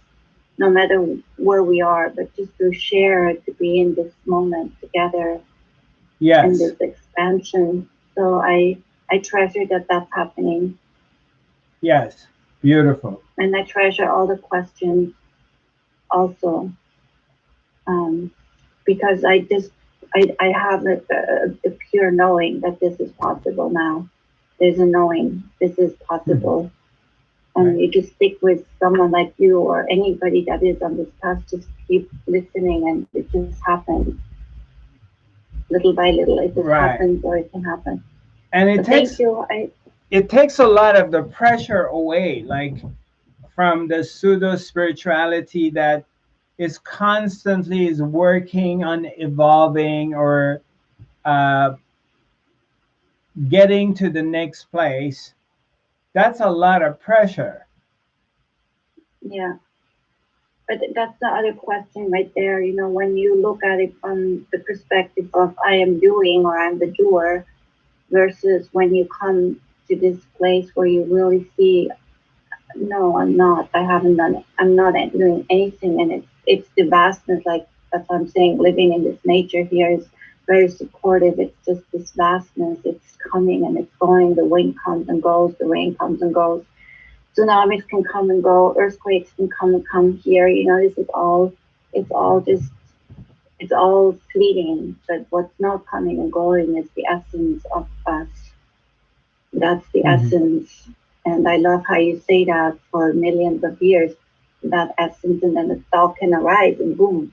no matter where we are, but just to share, to be in this moment together and Yes. this expansion. So I treasure that that's happening, Yes. Beautiful. and I treasure all the questions also, um, because I have a pure knowing that this is possible now. There's a knowing this is Mhm. possible, and Right. you just stick with someone like you or anybody that is on this path. Just keep listening, and it just happens little by little. It just Right. happens, or it can happen. And So thank you. I it takes a lot of the pressure away, like from the pseudo spirituality that is constantly is working on evolving or uh, getting to the next place. That's a lot of pressure. Yeah, but that's the other question right there. When you look at it from the perspective of I am doing or I'm the doer, versus when you come to this place where you really see, no, I'm not. I haven't done it. I'm not doing anything, and it's the vastness. Like that's what I'm saying. Living in this nature here is very supportive. It's just this vastness. It's coming and it's going. The wind comes and goes. The rain comes and goes. Tsunamis can come and go. Earthquakes can come and come here. This is all. It's all just it's all fleeting, but what's not coming and going is the essence of us. That's the Mhm. essence. And I love how you say that for millions of years, that essence, and then a thought can arise, and boom,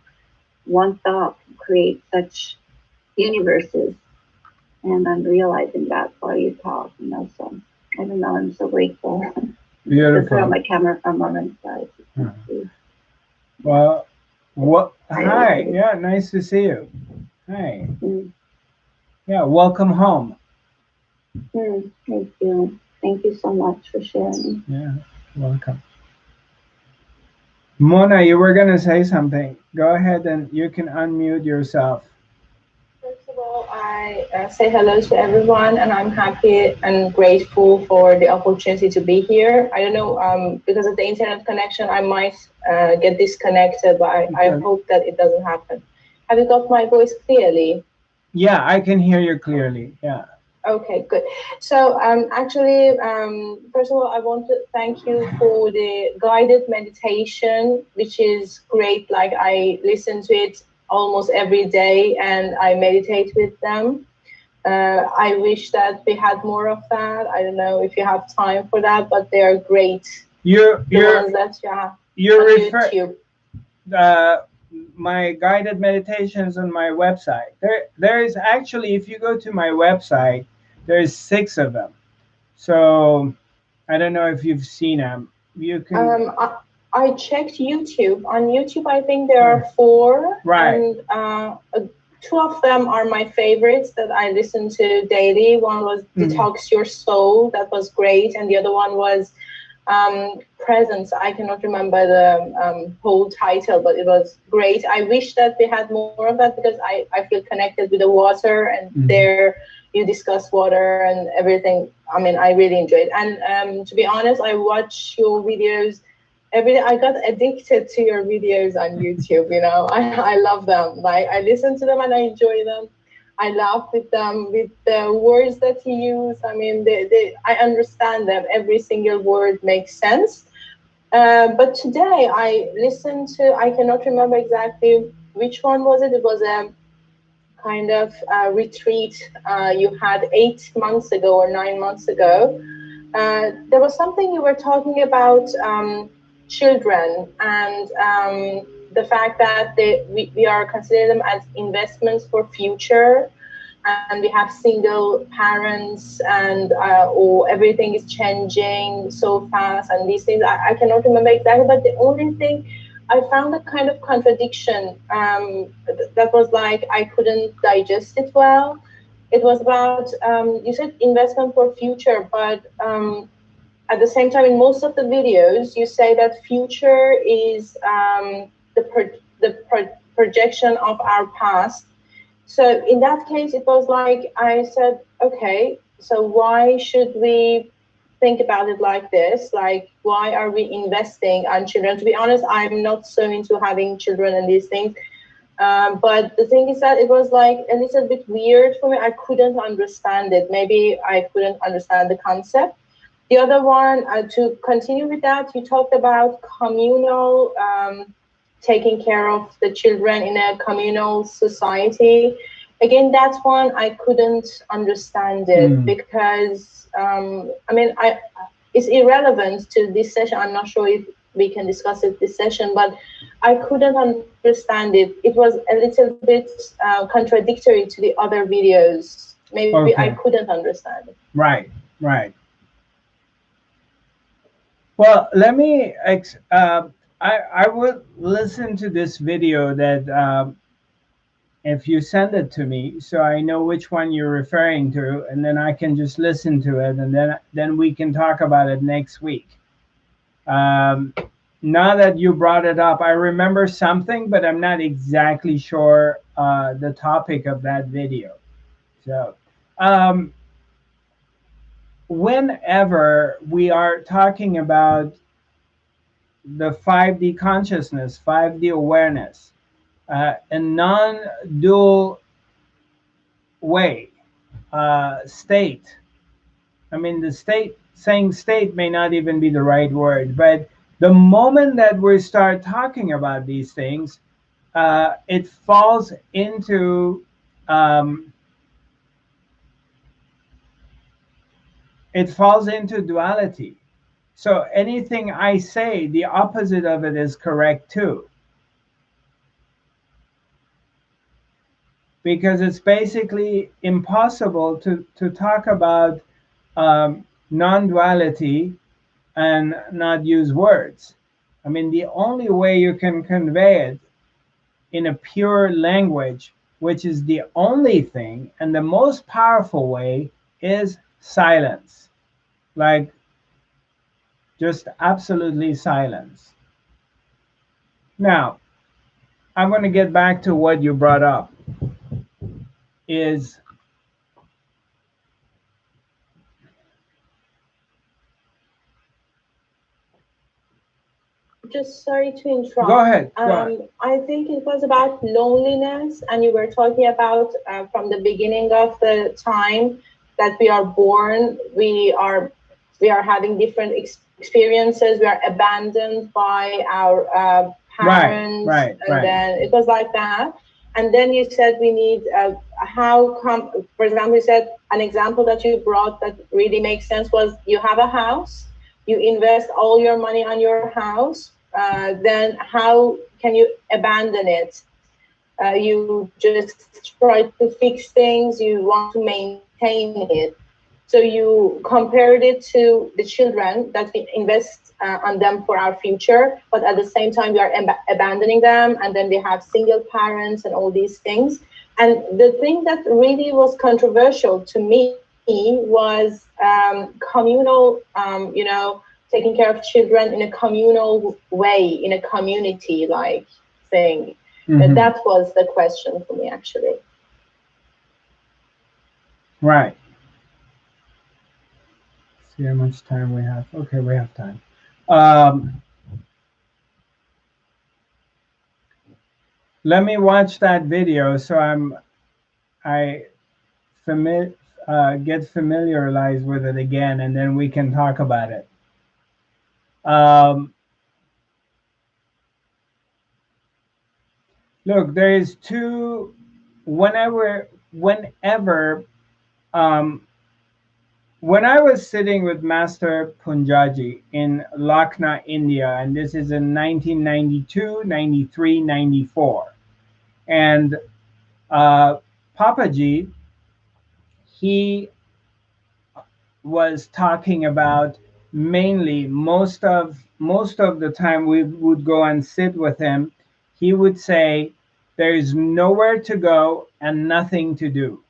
one thought can create such universes. And I'm realizing that while you talk, so I don't know, I'm so grateful. I'm just gonna put on Beautiful. my camera for a moment so I can Mhm. see. Yeah. Well, what? Hi, Hi. everybody. Yeah, nice to see you. Hi. Mm, Yeah, welcome home. thank you. Thank you so much for sharing. Yeah, welcome. Mona, you were gonna say something. Go ahead and you can unmute yourself. First of all, I say hello to everyone, and I'm happy and grateful for the opportunity to be here. I don't know, because of the internet connection, I might get disconnected, but I Okay. hope that it doesn't happen. Have you got my voice clearly? Yeah, I can hear you clearly. Yeah. Okay, good. So, actually, first of all, I want to thank you for the guided meditation, which is great. Like, I listen to it almost every day and I meditate with them. I wish that we had more of that. I don't know if you have time for that, but they are great. You're The you're ones that you have you're on refer YouTube. uh my guided meditations on my website. There is actually, if you go to my website, there's 6 of them. So I don't know if you've seen them. You can. Um, I, I checked YouTube. On YouTube, I think there uh, are four, right. and two of them are my favorites that I listen to daily. One was Mhm. Detox Your Soul, that was great, and the other one was Presence. I cannot remember the whole title, but it was great. I wish that we had more of that because I feel connected with the water, and Mhm. there you discuss water and everything. I mean, I really enjoyed it. And to be honest, I watch your videos every day. I got addicted to your videos on YouTube. I love them. Like, I listen to them and I enjoy them. I laugh with them, with the words that you use. I mean, I understand them. Every single word makes sense. But today I listened to, I cannot remember exactly which one was it. It was a kind of retreat you had 8 months ago or 9 months ago. There was something you were talking about children and the fact that we are considering them as investments for future, and we have single parents, and or everything is changing so fast and these things. I cannot remember exactly, but the only thing I found a kind of contradiction that was like I couldn't digest it well. It was about you said investment for future, but at the same time, in most of the videos, you say that future is projection of our past. So in that case, it was like I said, okay, so why should we think about it like this? Like, why are we investing on children? To be honest, I'm not so into having children and these things. But the thing is that it was like a little bit weird for me. I couldn't understand it. Maybe I couldn't understand the concept. The other one, to continue with that, you talked about communal, taking care of the children in a communal society. Again, that one I couldn't understand it Mm. because I mean, it's irrelevant to this session. I'm not sure if we can discuss it this session, but I couldn't understand it. It was a little bit contradictory to the other videos. Maybe I Okay. couldn't understand it. Right. Right. Well, let me. I would listen to this video that if you send it to me, so I know which one you're referring to, and then I can just listen to it, and then we can talk about it next week. Um, Now that you brought it up, I remember something, but I'm not exactly sure the topic of that video. So, um, whenever we are talking about the 5D consciousness, 5D awareness, a non dual way, state. I mean, the state, saying state may not even be the right word, but the moment that we start talking about these things, it falls into um, duality. So anything I say, the opposite of it is correct too, because it's basically impossible to talk about non-duality and not use words. I mean, the only way you can convey it in a pure language, which is the only thing and the most powerful way, is silence. Like, just absolutely silence. Now, I'm going to get back to what you brought up is Just sorry to interrupt. go ahead. Go ahead. I think it was about loneliness, and you were talking about from the beginning of the time that we are born, we are having different experiences. We are abandoned by our parents, and then it was like that. And then you said we need how come? For example, you said an example that you brought that really makes sense was you have a house, you invest all your money on your house, then how can you abandon it? You just try to fix things, you want to maintain it. So you compared it to the children that we invest on them for our future, but at the same time we are abandoning them, and then we have single parents and all these things. And the thing that really was controversial to me was communal, taking care of children in a communal way, in a community like thing. That was the question for me, actually. Right. See how much time we have. Okay, we have time. Let me watch that video so I get familiarized with it again, and then we can talk about it. Look, there is two. Whenever, when I was sitting with Master Punjaji in Lucknow, India, and this is in 1992, 93, 94, and Papaji, he was talking about mainly most of the time we would go and sit with him, he would say there's nowhere to go and nothing to do.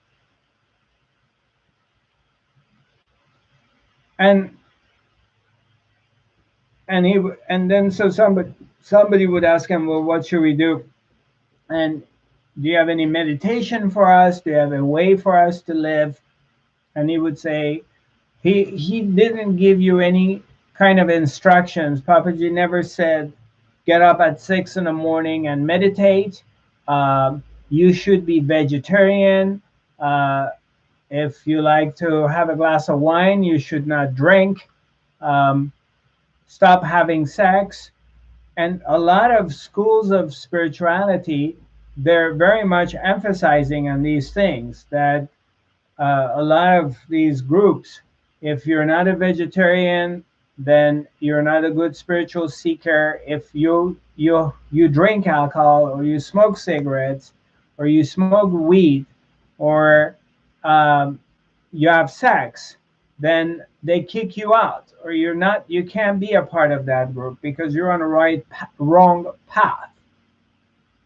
And he and then so somebody would ask him, well, what should we do? And do you have any meditation for us? Do you have a way for us to live? And he would say, he didn't give you any kind of instructions. Papaji never said, get up at 6 in the morning and meditate. You should be vegetarian. If you like to have a glass of wine, you should not drink. Stop having sex. And a lot of schools of spirituality, they're very much emphasizing on these things, that a lot of these groups, if you're not a vegetarian, then you're not a good spiritual seeker. If you drink alcohol, or you smoke cigarettes, or you smoke weed, or um, you have sex, then they kick you out, or you can't be a part of that group because you're on a wrong path.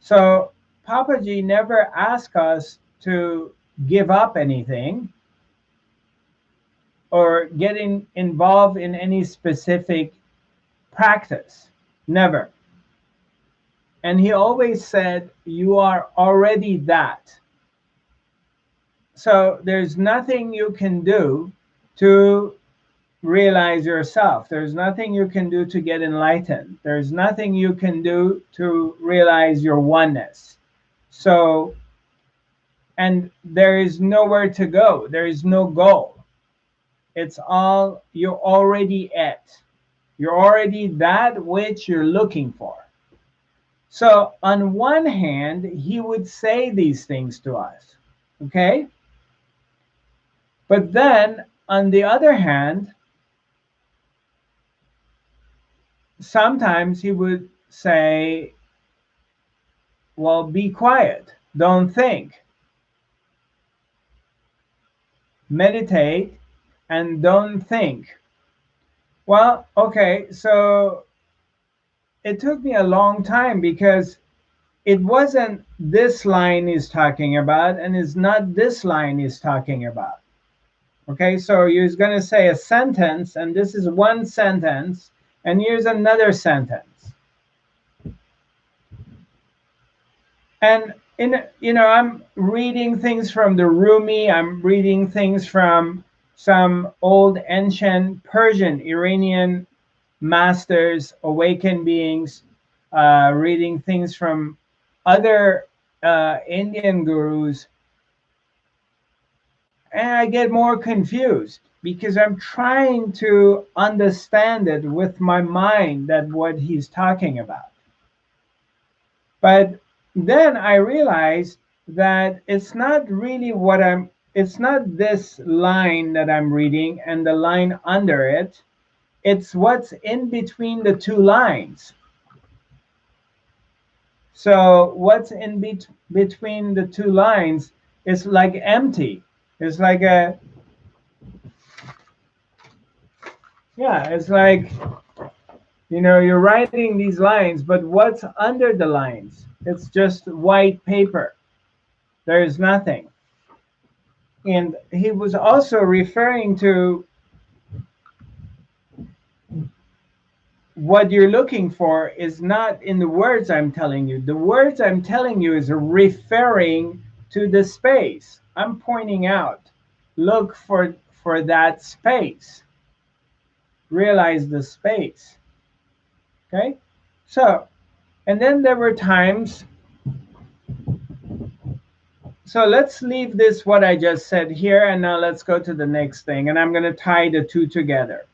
So Papaji never asked us to give up anything or getting involved in any specific practice. Never. And he always said, you are already that. So there's nothing you can do to realize yourself. There's nothing you can do to get enlightened. There's nothing you can do to realize your oneness. So, and there is nowhere to go. There is no goal. It's all you're already at. You're already that which you're looking for. So on one hand, he would say these things to us, okay? But then on the other hand, sometimes he would say, well, be quiet, don't think, meditate, and don't think. Well, okay, so it took me a long time because it wasn't this line he's talking about, and it's not this line he's talking about. Okay, so you're going to say a sentence, and this is one sentence, and here's another sentence. And I'm reading things from the Rumi, I'm reading things from some old ancient Persian, Iranian masters, awakened beings, reading things from other Indian gurus, and I get more confused because I'm trying to understand it with my mind that what he's talking about. But then I realized that it's not really it's not this line that I'm reading and the line under it. It's what's in between the two lines. So what's in between the two lines is like empty. It's like it's like, you're writing these lines, but what's under the lines? It's just white paper. There's nothing. And he was also referring to what you're looking for is not in the words I'm telling you. The words I'm telling you is referring to the space. I'm pointing out, look for that space. Realize the space. Okay? So, and then there were times, so let's leave this, what I just said here, and now let's go to the next thing, and I'm going to tie the two together.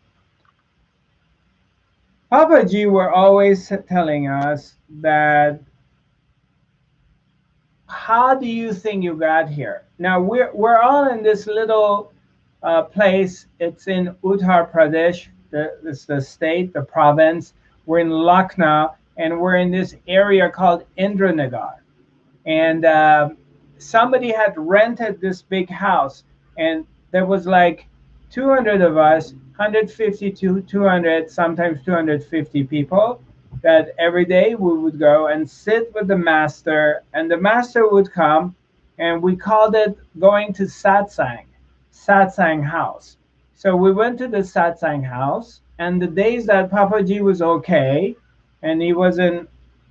Papaji were always telling us that, how do you think you got here? Now, we're all in this little place. It's in Uttar Pradesh, it's the state, the province. We're in Lucknow, and we're in this area called Indranagar. And somebody had rented this big house, and there was like 200 of us, 150 to 200, sometimes 250 people, that every day we would go and sit with the master, and the master would come, and we called it going to satsang house. So we went to the satsang house, and the days that Papaji was okay and he wasn't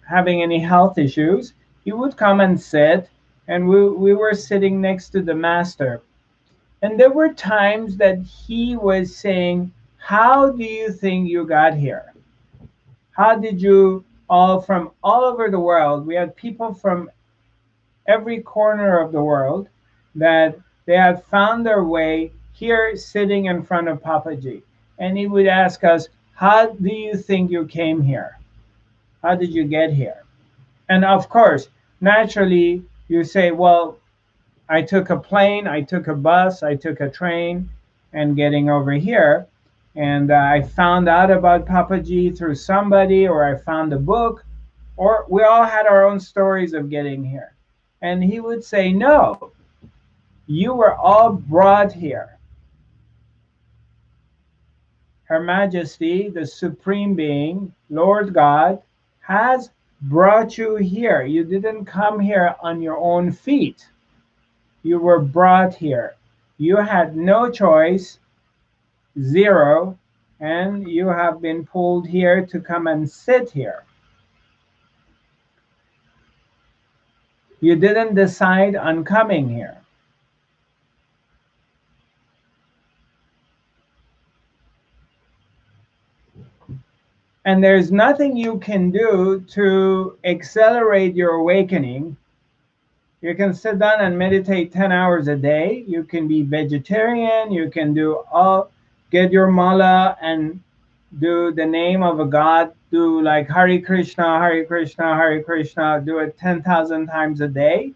having any health issues, he would come and sit, and we were sitting next to the master. And there were times that he was saying, how do you think you got here? How did you all, from all over the world, we had people from every corner of the world, that they had found their way here sitting in front of Papaji. And he would ask us, how do you think you came here? How did you get here? And of course, naturally, you say, well, I took a plane, I took a bus, I took a train, and getting over here. And I found out about Papaji through somebody, or I found a book, or we all had our own stories of getting here. And he would say, no, you were all brought here. Her Majesty, the Supreme Being, Lord God, has brought you here. You didn't come here on your own feet. You were brought here. You had no choice, zero, and you have been pulled here to come and sit here. You didn't decide on coming here. And there's nothing you can do to accelerate your awakening. You can sit down and meditate 10 hours a day. You can be vegetarian. You can get your mala and do the name of a god, do like Hare Krishna, Hare Krishna, Hare Krishna, do it 10,000 times a day,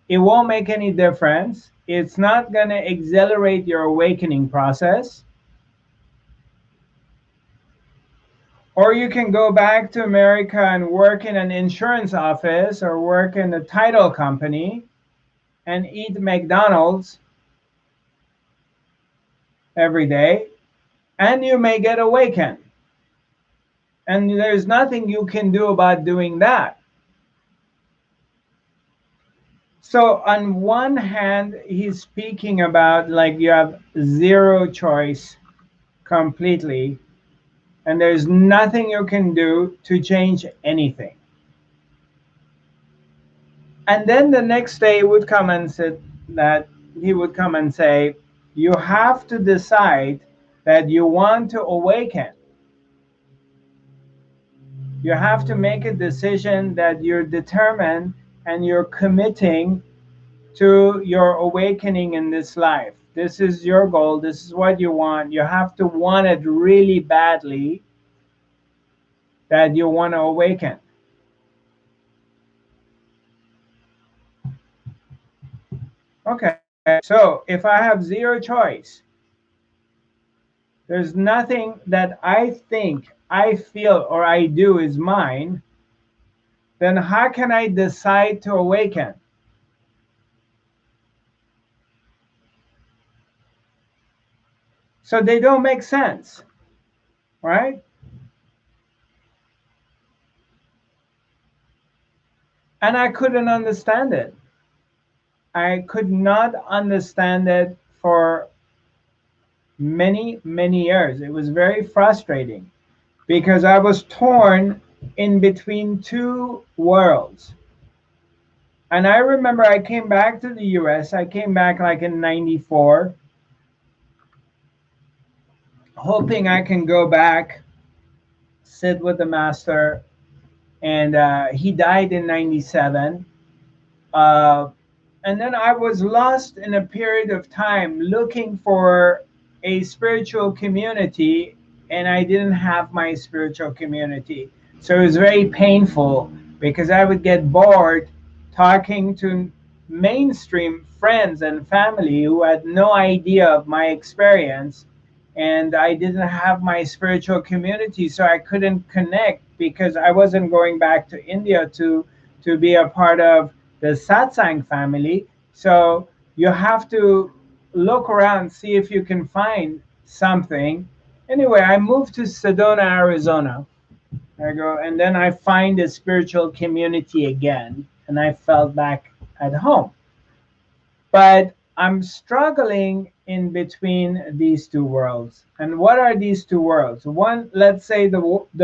it won't make any difference. It's not going to accelerate your awakening process. Or you can go back to America and work in an insurance office or work in a title company and eat McDonald's every day, and you may get awakened. And there's nothing you can do about doing that. So on one hand, he's speaking about like you have zero choice completely, and there's nothing you can do to change anything. And then the next day would come and say that he would come and say, you have to decide that you want to awaken. You have to make a decision that you're determined and you're committing to your awakening in this life. This is your goal. This is what you want. You have to want it really badly that you want to awaken. Okay, so if I have zero choice, there's nothing that I think, I feel, or I do is mine, then how can I decide to awaken? So they don't make sense, right? And I couldn't understand it. I could not understand it for many, many years. It was very frustrating because I was torn in between two worlds. And I remember I came back to the US. I came back like in 94, hoping I can go back, sit with the master. And he died in 97. Uh, and then I was lost in a period of time looking for a spiritual community, and I didn't have my spiritual community. So it was very painful because I would get bored talking to mainstream friends and family who had no idea of my experience, and I didn't have my spiritual community, so I couldn't connect because I wasn't going back to India to be a part of the satsang family. So you have to look around, see if you can find something. Anyway, I moved to Sedona, Arizona. I go, and then I find a spiritual community again, and I felt back at home. But I'm struggling in between these two worlds. And what are these two worlds? One, let's say the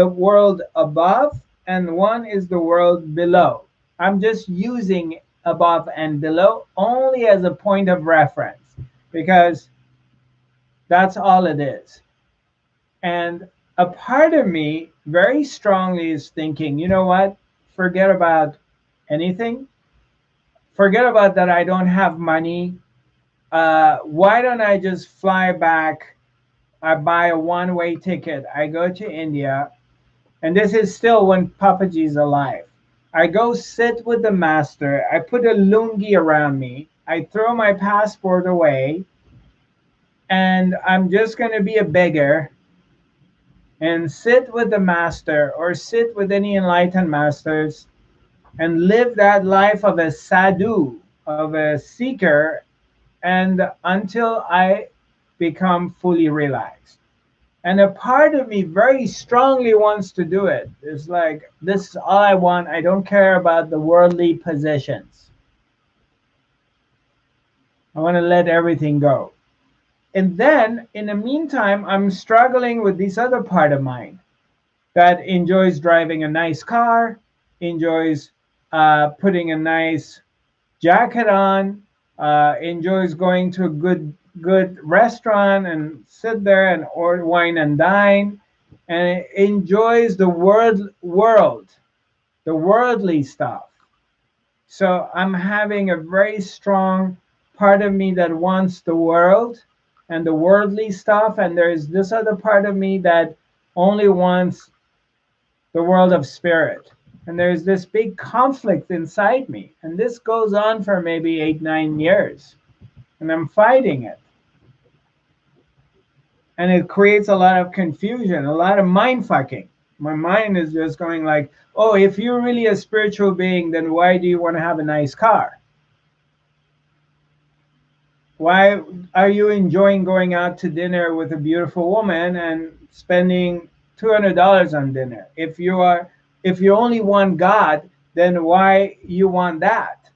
world above, and one is the world below. I'm just using above and below only as a point of reference because that's all it is. And a part of me very strongly is thinking, you know what? Forget about anything. Forget about that I don't have money. Why don't I just fly back? I buy a one-way ticket. I go to India, and this is still when Papaji's alive. I go sit with the master. I put a lungi around me. I throw my passport away, and I'm just going to be a beggar and sit with the master or sit with any enlightened masters and live that life of a sadhu, of a seeker, and until I become fully relaxed. And a part of me very strongly wants to do it. It's like, this is all I want. I don't care about the worldly possessions. I want to let everything go. And then, in the meantime, I'm struggling with this other part of mine that enjoys driving a nice car, enjoys putting a nice jacket on, enjoys going to a good restaurant and sit there and order wine and dine, and enjoys the the worldly stuff. So I'm having a very strong part of me that wants the world, and the worldly stuff, and there's this other part of me that only wants the world of spirit. And there's this big conflict inside me, and this goes on for maybe 8, 9 years, and I'm fighting it. And it creates a lot of confusion, a lot of mind fucking. My mind is just going like, oh, if you're really a spiritual being, then why do you want to have a nice car? Why are you enjoying going out to dinner with a beautiful woman and spending $200 on dinner? If you only want God, then why you want that?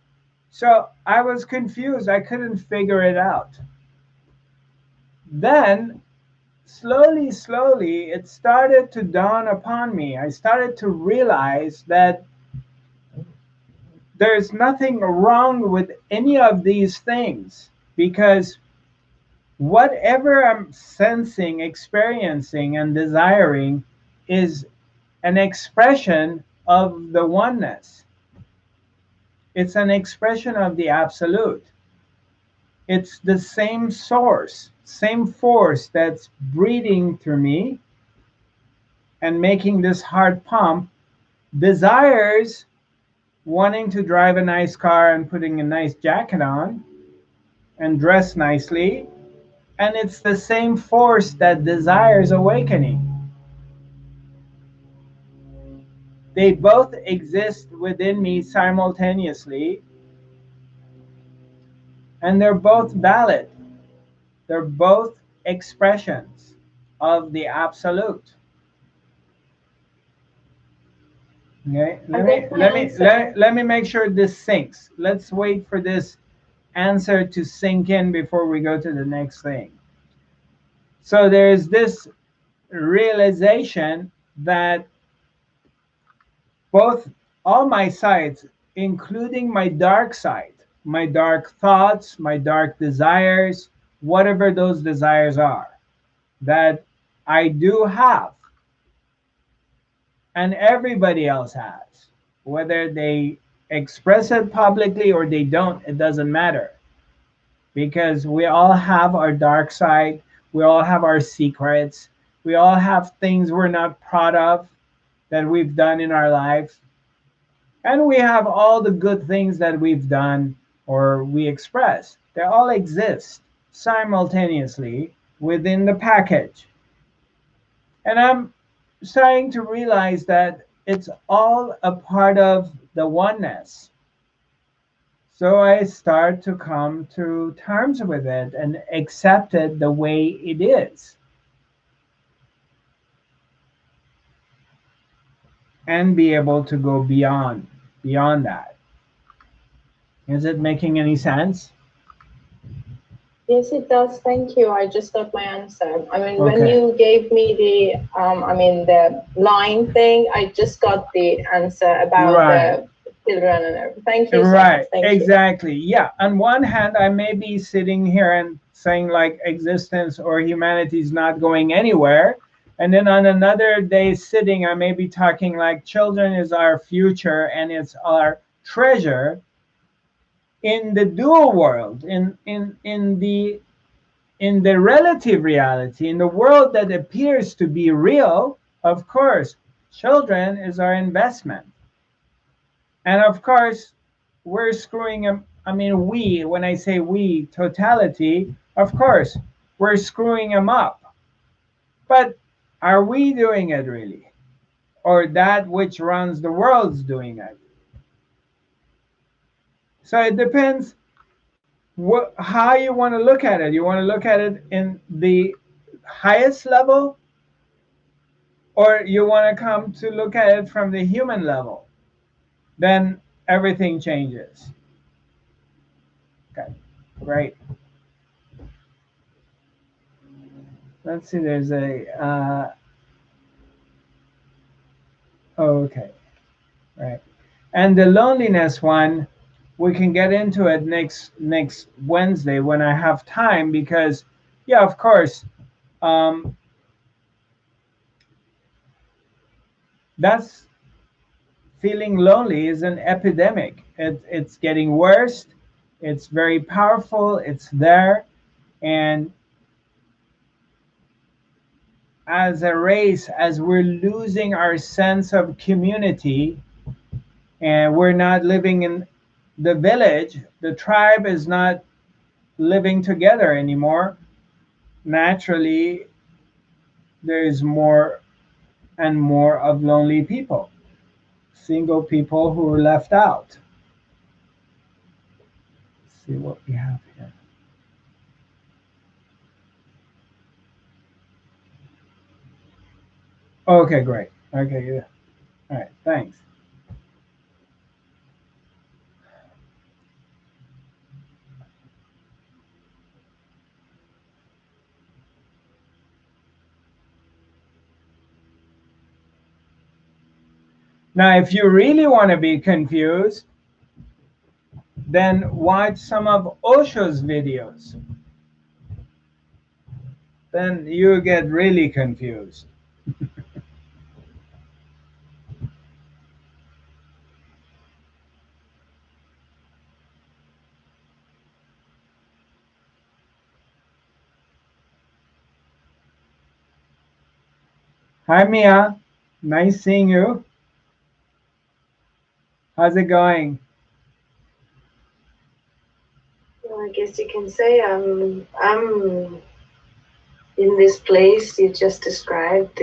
So I was confused. I couldn't figure it out. Then slowly, slowly, it started to dawn upon me. I started to realize that there's nothing wrong with any of these things, because whatever I'm sensing, experiencing, and desiring is an expression of the oneness. It's an expression of the absolute. It's the same source, same force that's breathing through me and making this heart pump, desires wanting to drive a nice car and putting a nice jacket on and dress nicely. And it's the same force that desires awakening. They both exist within me simultaneously, and they're both valid. They're both expressions of the absolute. Okay, let me make sure this sinks. Let's wait for this answer to sink in before we go to the next thing. So there's this realization that both all my sides, including my dark side, my dark thoughts, my dark desires, whatever those desires are, that I do have, and everybody else has, whether they express it publicly or they don't, it doesn't matter, because we all have our dark side, we all have our secrets, we all have things we're not proud of that we've done in our life, and we have all the good things that we've done or we express. They all exist simultaneously within the package. And I'm starting to realize that it's all a part of the oneness. So I start to come to terms with it and accept it the way it is. And be able to go beyond that. Is it making any sense? Yes, it does. Thank you. I just got my answer. I mean, Okay. when you gave me the line thing, I just got the answer about Right. the children and everything. Thank you so Right, much. Thank exactly. Yeah. On one hand, I may be sitting here and saying like existence or humanity is not going anywhere. And then on another day sitting, I may be talking like children is our future and it's our treasure in the dual world, in the relative reality, in the world that appears to be real. Of course, children is our investment. And of course, we're screwing them. I mean, when I say we, totality, of course, we're screwing them up. But are we doing it really? Or that which runs the world's doing it? So it depends how you want to look at it. You want to look at it in the highest level, or you want to come to look at it from the human level. Then everything changes. Okay, great. Let's see, there's okay, right. And the loneliness one, we can get into it next Wednesday when I have time, because, yeah, of course, um, that's feeling lonely is an epidemic. It's getting worse. It's very powerful. It's there. And as a race, as we're losing our sense of community, and we're not living in the village, the tribe is not living together anymore, naturally there's more and more of lonely people, single people who are left out. Let's see what we have here. Okay, great. Okay, yeah. All right, thanks. Now, if you really want to be confused, then watch some of Osho's videos. Then you get really confused. Hi, Mia. Nice seeing you. How's it going? Well, I guess you can say I'm in this place you just described.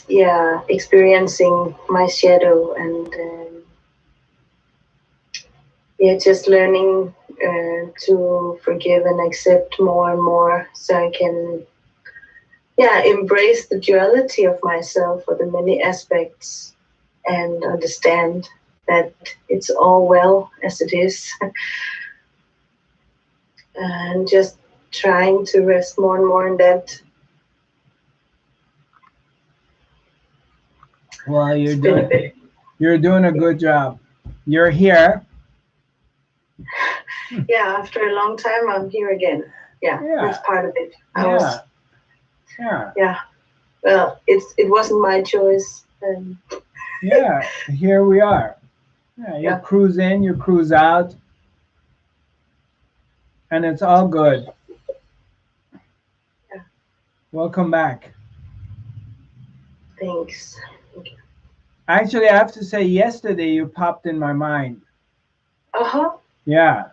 Yeah, experiencing my shadow and yeah, just learning to forgive and accept more and more, so I can yeah embrace the duality of myself or the many aspects and understand that it's all well as it is. And just trying to rest more and more in that. Well, you're doing a good job. You're here. Yeah, after a long time, I'm here again. Yeah, that's part of it. Yeah. Well, it wasn't my choice. Yeah, here we are. Yeah, you cruise in, you cruise out, and it's all good. Yeah. Welcome back. Thanks. Actually, I have to say, yesterday you popped in my mind. Uh-huh. Yeah.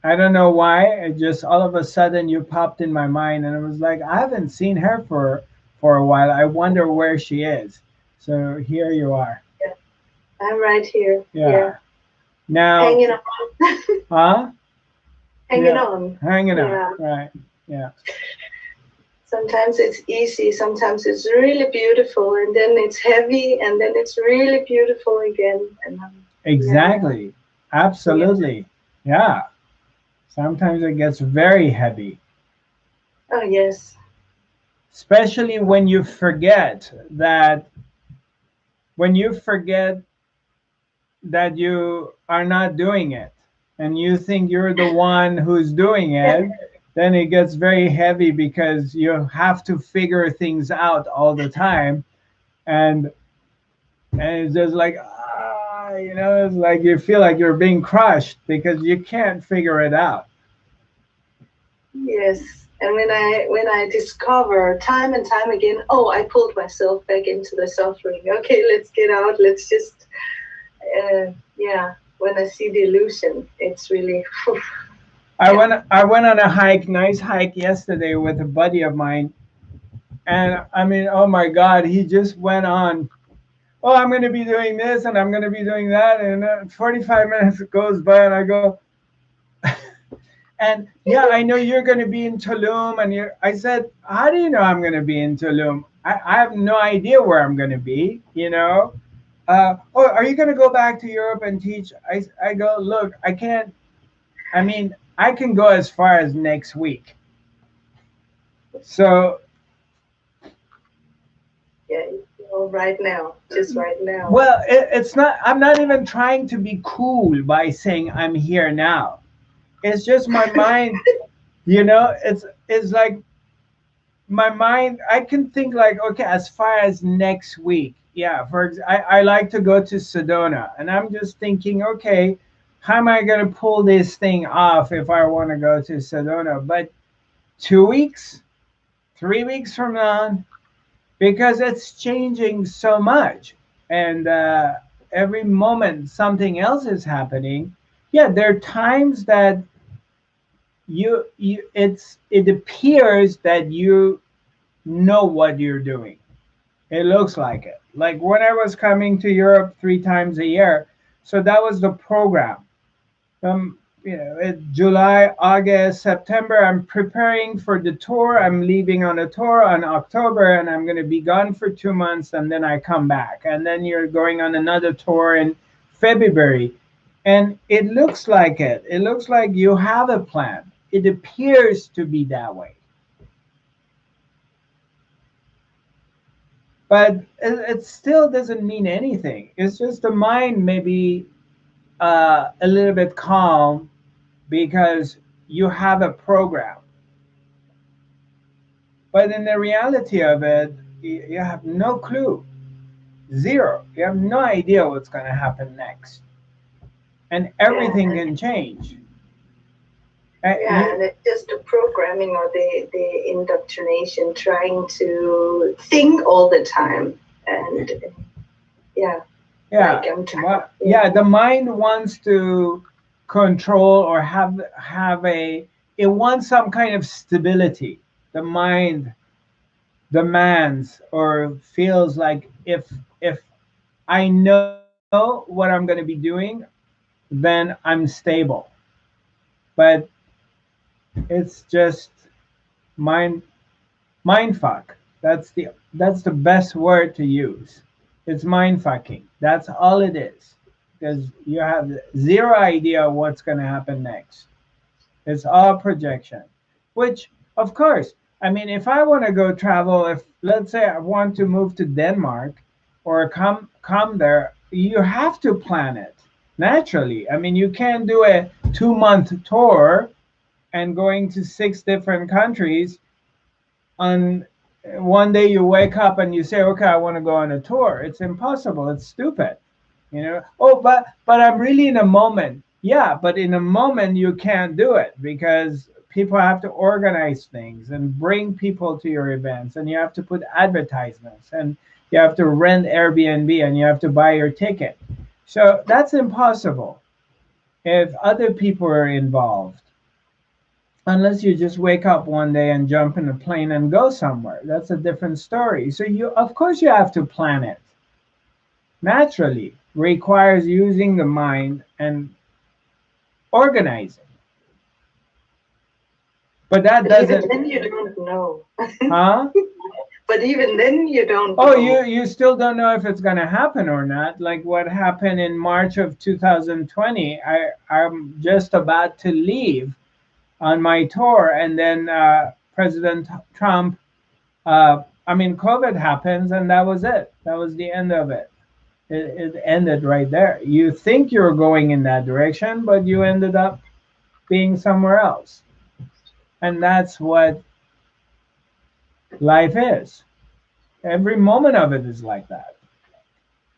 I don't know why. It just all of a sudden you popped in my mind, and it was like I haven't seen her for a while. I wonder where she is. So here you are. Yeah. I'm right here. Yeah. Now. Hanging on. Huh? Hanging on. Hanging on. Right. Yeah. Sometimes it's easy, sometimes it's really beautiful, and then it's heavy, and then it's really beautiful again. And exactly. Absolutely. Yeah. Sometimes it gets very heavy. Oh, yes. Especially when you forget that you are not doing it and you think you're the one who's doing it, then it gets very heavy because you have to figure things out all the time. And it's just like, it's like you feel like you're being crushed because you can't figure it out. Yes. And when I discover time and time again, oh, I pulled myself back into the suffering. Okay, let's get out. Let's just, when I see the illusion, it's really. I went on a hike, nice hike yesterday with a buddy of mine. And I mean, oh my God, he just went on. Oh, I'm going to be doing this and I'm going to be doing that. And 45 minutes goes by and I go, and yeah, I know you're going to be in Tulum. And I said, how do you know I'm going to be in Tulum? I have no idea where I'm going to be, oh, are you going to go back to Europe and teach? I go, look, I can't. I mean, I can go as far as next week. So. Yeah, right now, just right now. Well, it's not. I'm not even trying to be cool by saying I'm here now. It's just my mind. It's like my mind. I can think like, okay, as far as next week. Yeah, I like to go to Sedona, and I'm just thinking, okay, how am I going to pull this thing off if I want to go to Sedona? But 2 weeks? 3 weeks from now, because it's changing so much. And every moment something else is happening. Yeah, there are times that it appears that you know what you're doing. It looks like it. Like when I was coming to Europe 3 times a year, so that was the program. July, August, September, I'm preparing for the tour. I'm leaving on a tour on October, and I'm going to be gone for 2 months, and then I come back. And then you're going on another tour in February. And it looks like it. It looks like you have a plan. It appears to be that way. But it still doesn't mean anything. It's just the mind maybe a little bit calm because you have a program. But in the reality of it, you have no clue. Zero. You have no idea what's going to happen next. And everything Yeah, can change. yeah, and it's just the programming or the indoctrination trying to think all the time. And yeah, Yeah. like I'm trying. Yeah, the mind wants to control or have it wants some kind of stability. The mind demands or feels like if I know what I'm going to be doing, then I'm stable. But it's just mind mind fuck. That's the best word to use. It's mind fucking. That's all it is. Because you have zero idea what's going to happen next. It's all projection. Which, of course, I mean, if I want to go travel, if let's say I want to move to Denmark or come there, you have to plan it naturally. I mean, you can't do a 2 month tour and going to 6 different countries on one day you wake up and you say, okay, I want to go on a tour. It's impossible. It's stupid. Oh, but I'm really in a moment. Yeah, but in a moment you can't do it because people have to organize things and bring people to your events, and you have to put advertisements, and you have to rent Airbnb, and you have to buy your ticket. So that's impossible if other people are involved, unless you just wake up one day and jump in a plane and go somewhere. That's a different story. So you of course you have to plan it. Naturally requires using the mind and organizing. But that But even doesn't. then, you don't know. Huh? But even then, you don't Oh, know. you still don't know if it's going to happen or not. Like what happened in March of 2020. I'm just about to leave on my tour, and then President Trump. I mean, COVID happens, and that was it. That was the end of it. It ended right there. You think you're going in that direction, but you ended up being somewhere else. And that's what life is. Every moment of it is like that.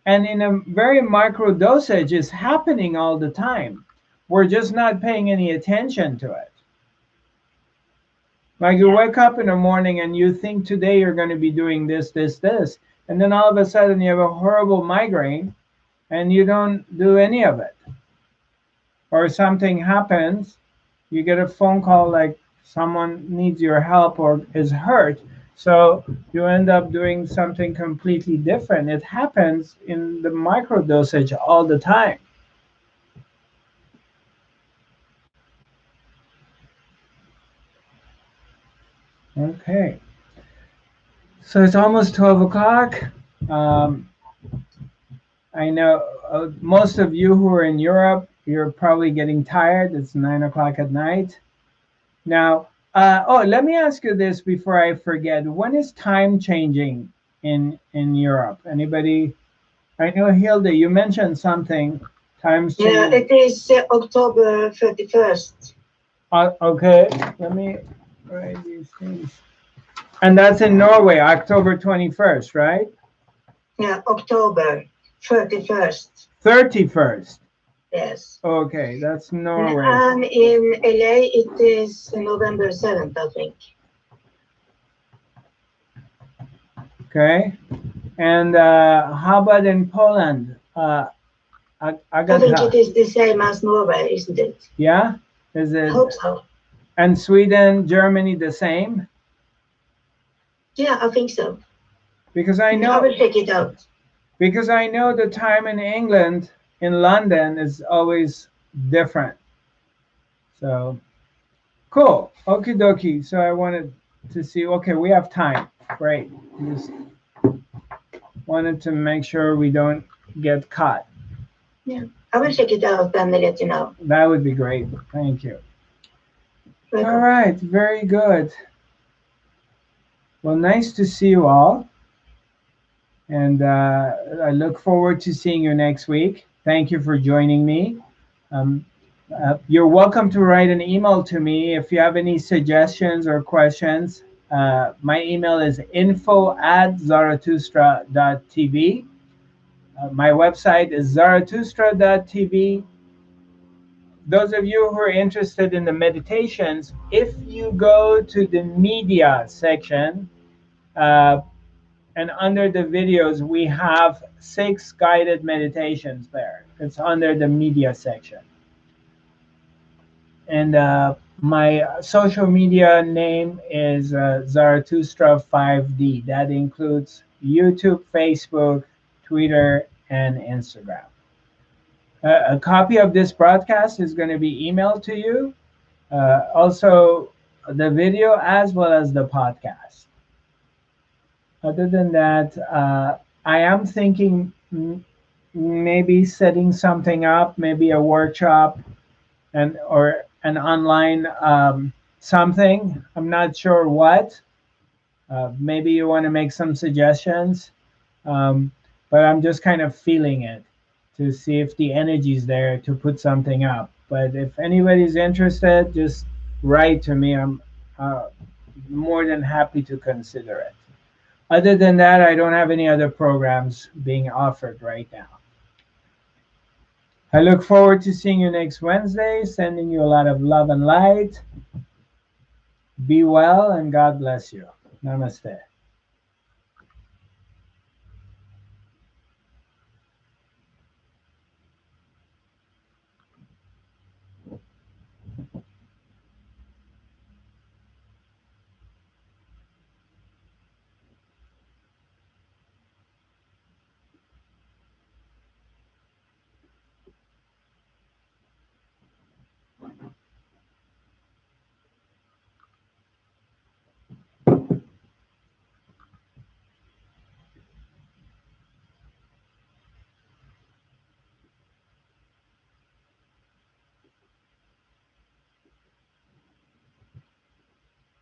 And in a very micro dosage, it's happening all the time. We're just not paying any attention to it. Like you wake up in the morning and you think today you're going to be doing this, this, this. And then all of a sudden you have a horrible migraine and you don't do any of it. Or something happens, you get a phone call like someone needs your help or is hurt. So you end up doing something completely different. It happens in the micro dosage all the time. Okay. So it's almost 12 o'clock. Um, I know most of you who are in Europe, you're probably getting tired. It's 9 o'clock at night. Now, let me ask you this before I forget. When is time changing in Europe? Anybody? I know Hilde, you mentioned something. Time's Yeah, changing. it is October 31st. Okay, let me write these things. And that's in Norway, October 21st, right? Yeah, October 31st. 31st. Yes. Okay, that's Norway. And in LA, it is November 7th, I think. Okay. And how about in Poland? I think Agatha. it is the same as Norway, isn't it? Yeah? Is I it? hope so. And Sweden, Germany the same? Yeah, I think so. Because I I will know check it out. because I know the time in England, in London, is always different. So cool. Okie dokie. So I wanted to see, okay, we have time. Great. Just wanted to make sure we don't get caught. Yeah, I will check it out and let you know. That would be great. Thank you. Welcome. All right. Very good. Well, nice to see you all. And I look forward to seeing you next week. Thank you for joining me. Um, you're welcome to write an email to me if you have any suggestions or questions. My email is info@zarathustra.tv. My website is zarathustra.tv. Those of you who are interested in the meditations, if you go to the media section, uh, and under the videos, we have 6 guided meditations there. It's under the media section. And my social media name is Zarathustra 5D. That includes YouTube, Facebook, Twitter, and Instagram. A copy of this broadcast is going to be emailed to you. Also, the video as well as the podcast. Other than that, I am thinking maybe setting something up, maybe a workshop and or an online something. I'm not sure what. Maybe you want to make some suggestions, um, but I'm just kind of feeling it to see if the energy is there to put something up. But if anybody's interested, just write to me. I'm more than happy to consider it. Other than that, I don't have any other programs being offered right now. I look forward to seeing you next Wednesday, sending you a lot of love and light. Be well and God bless you. Namaste.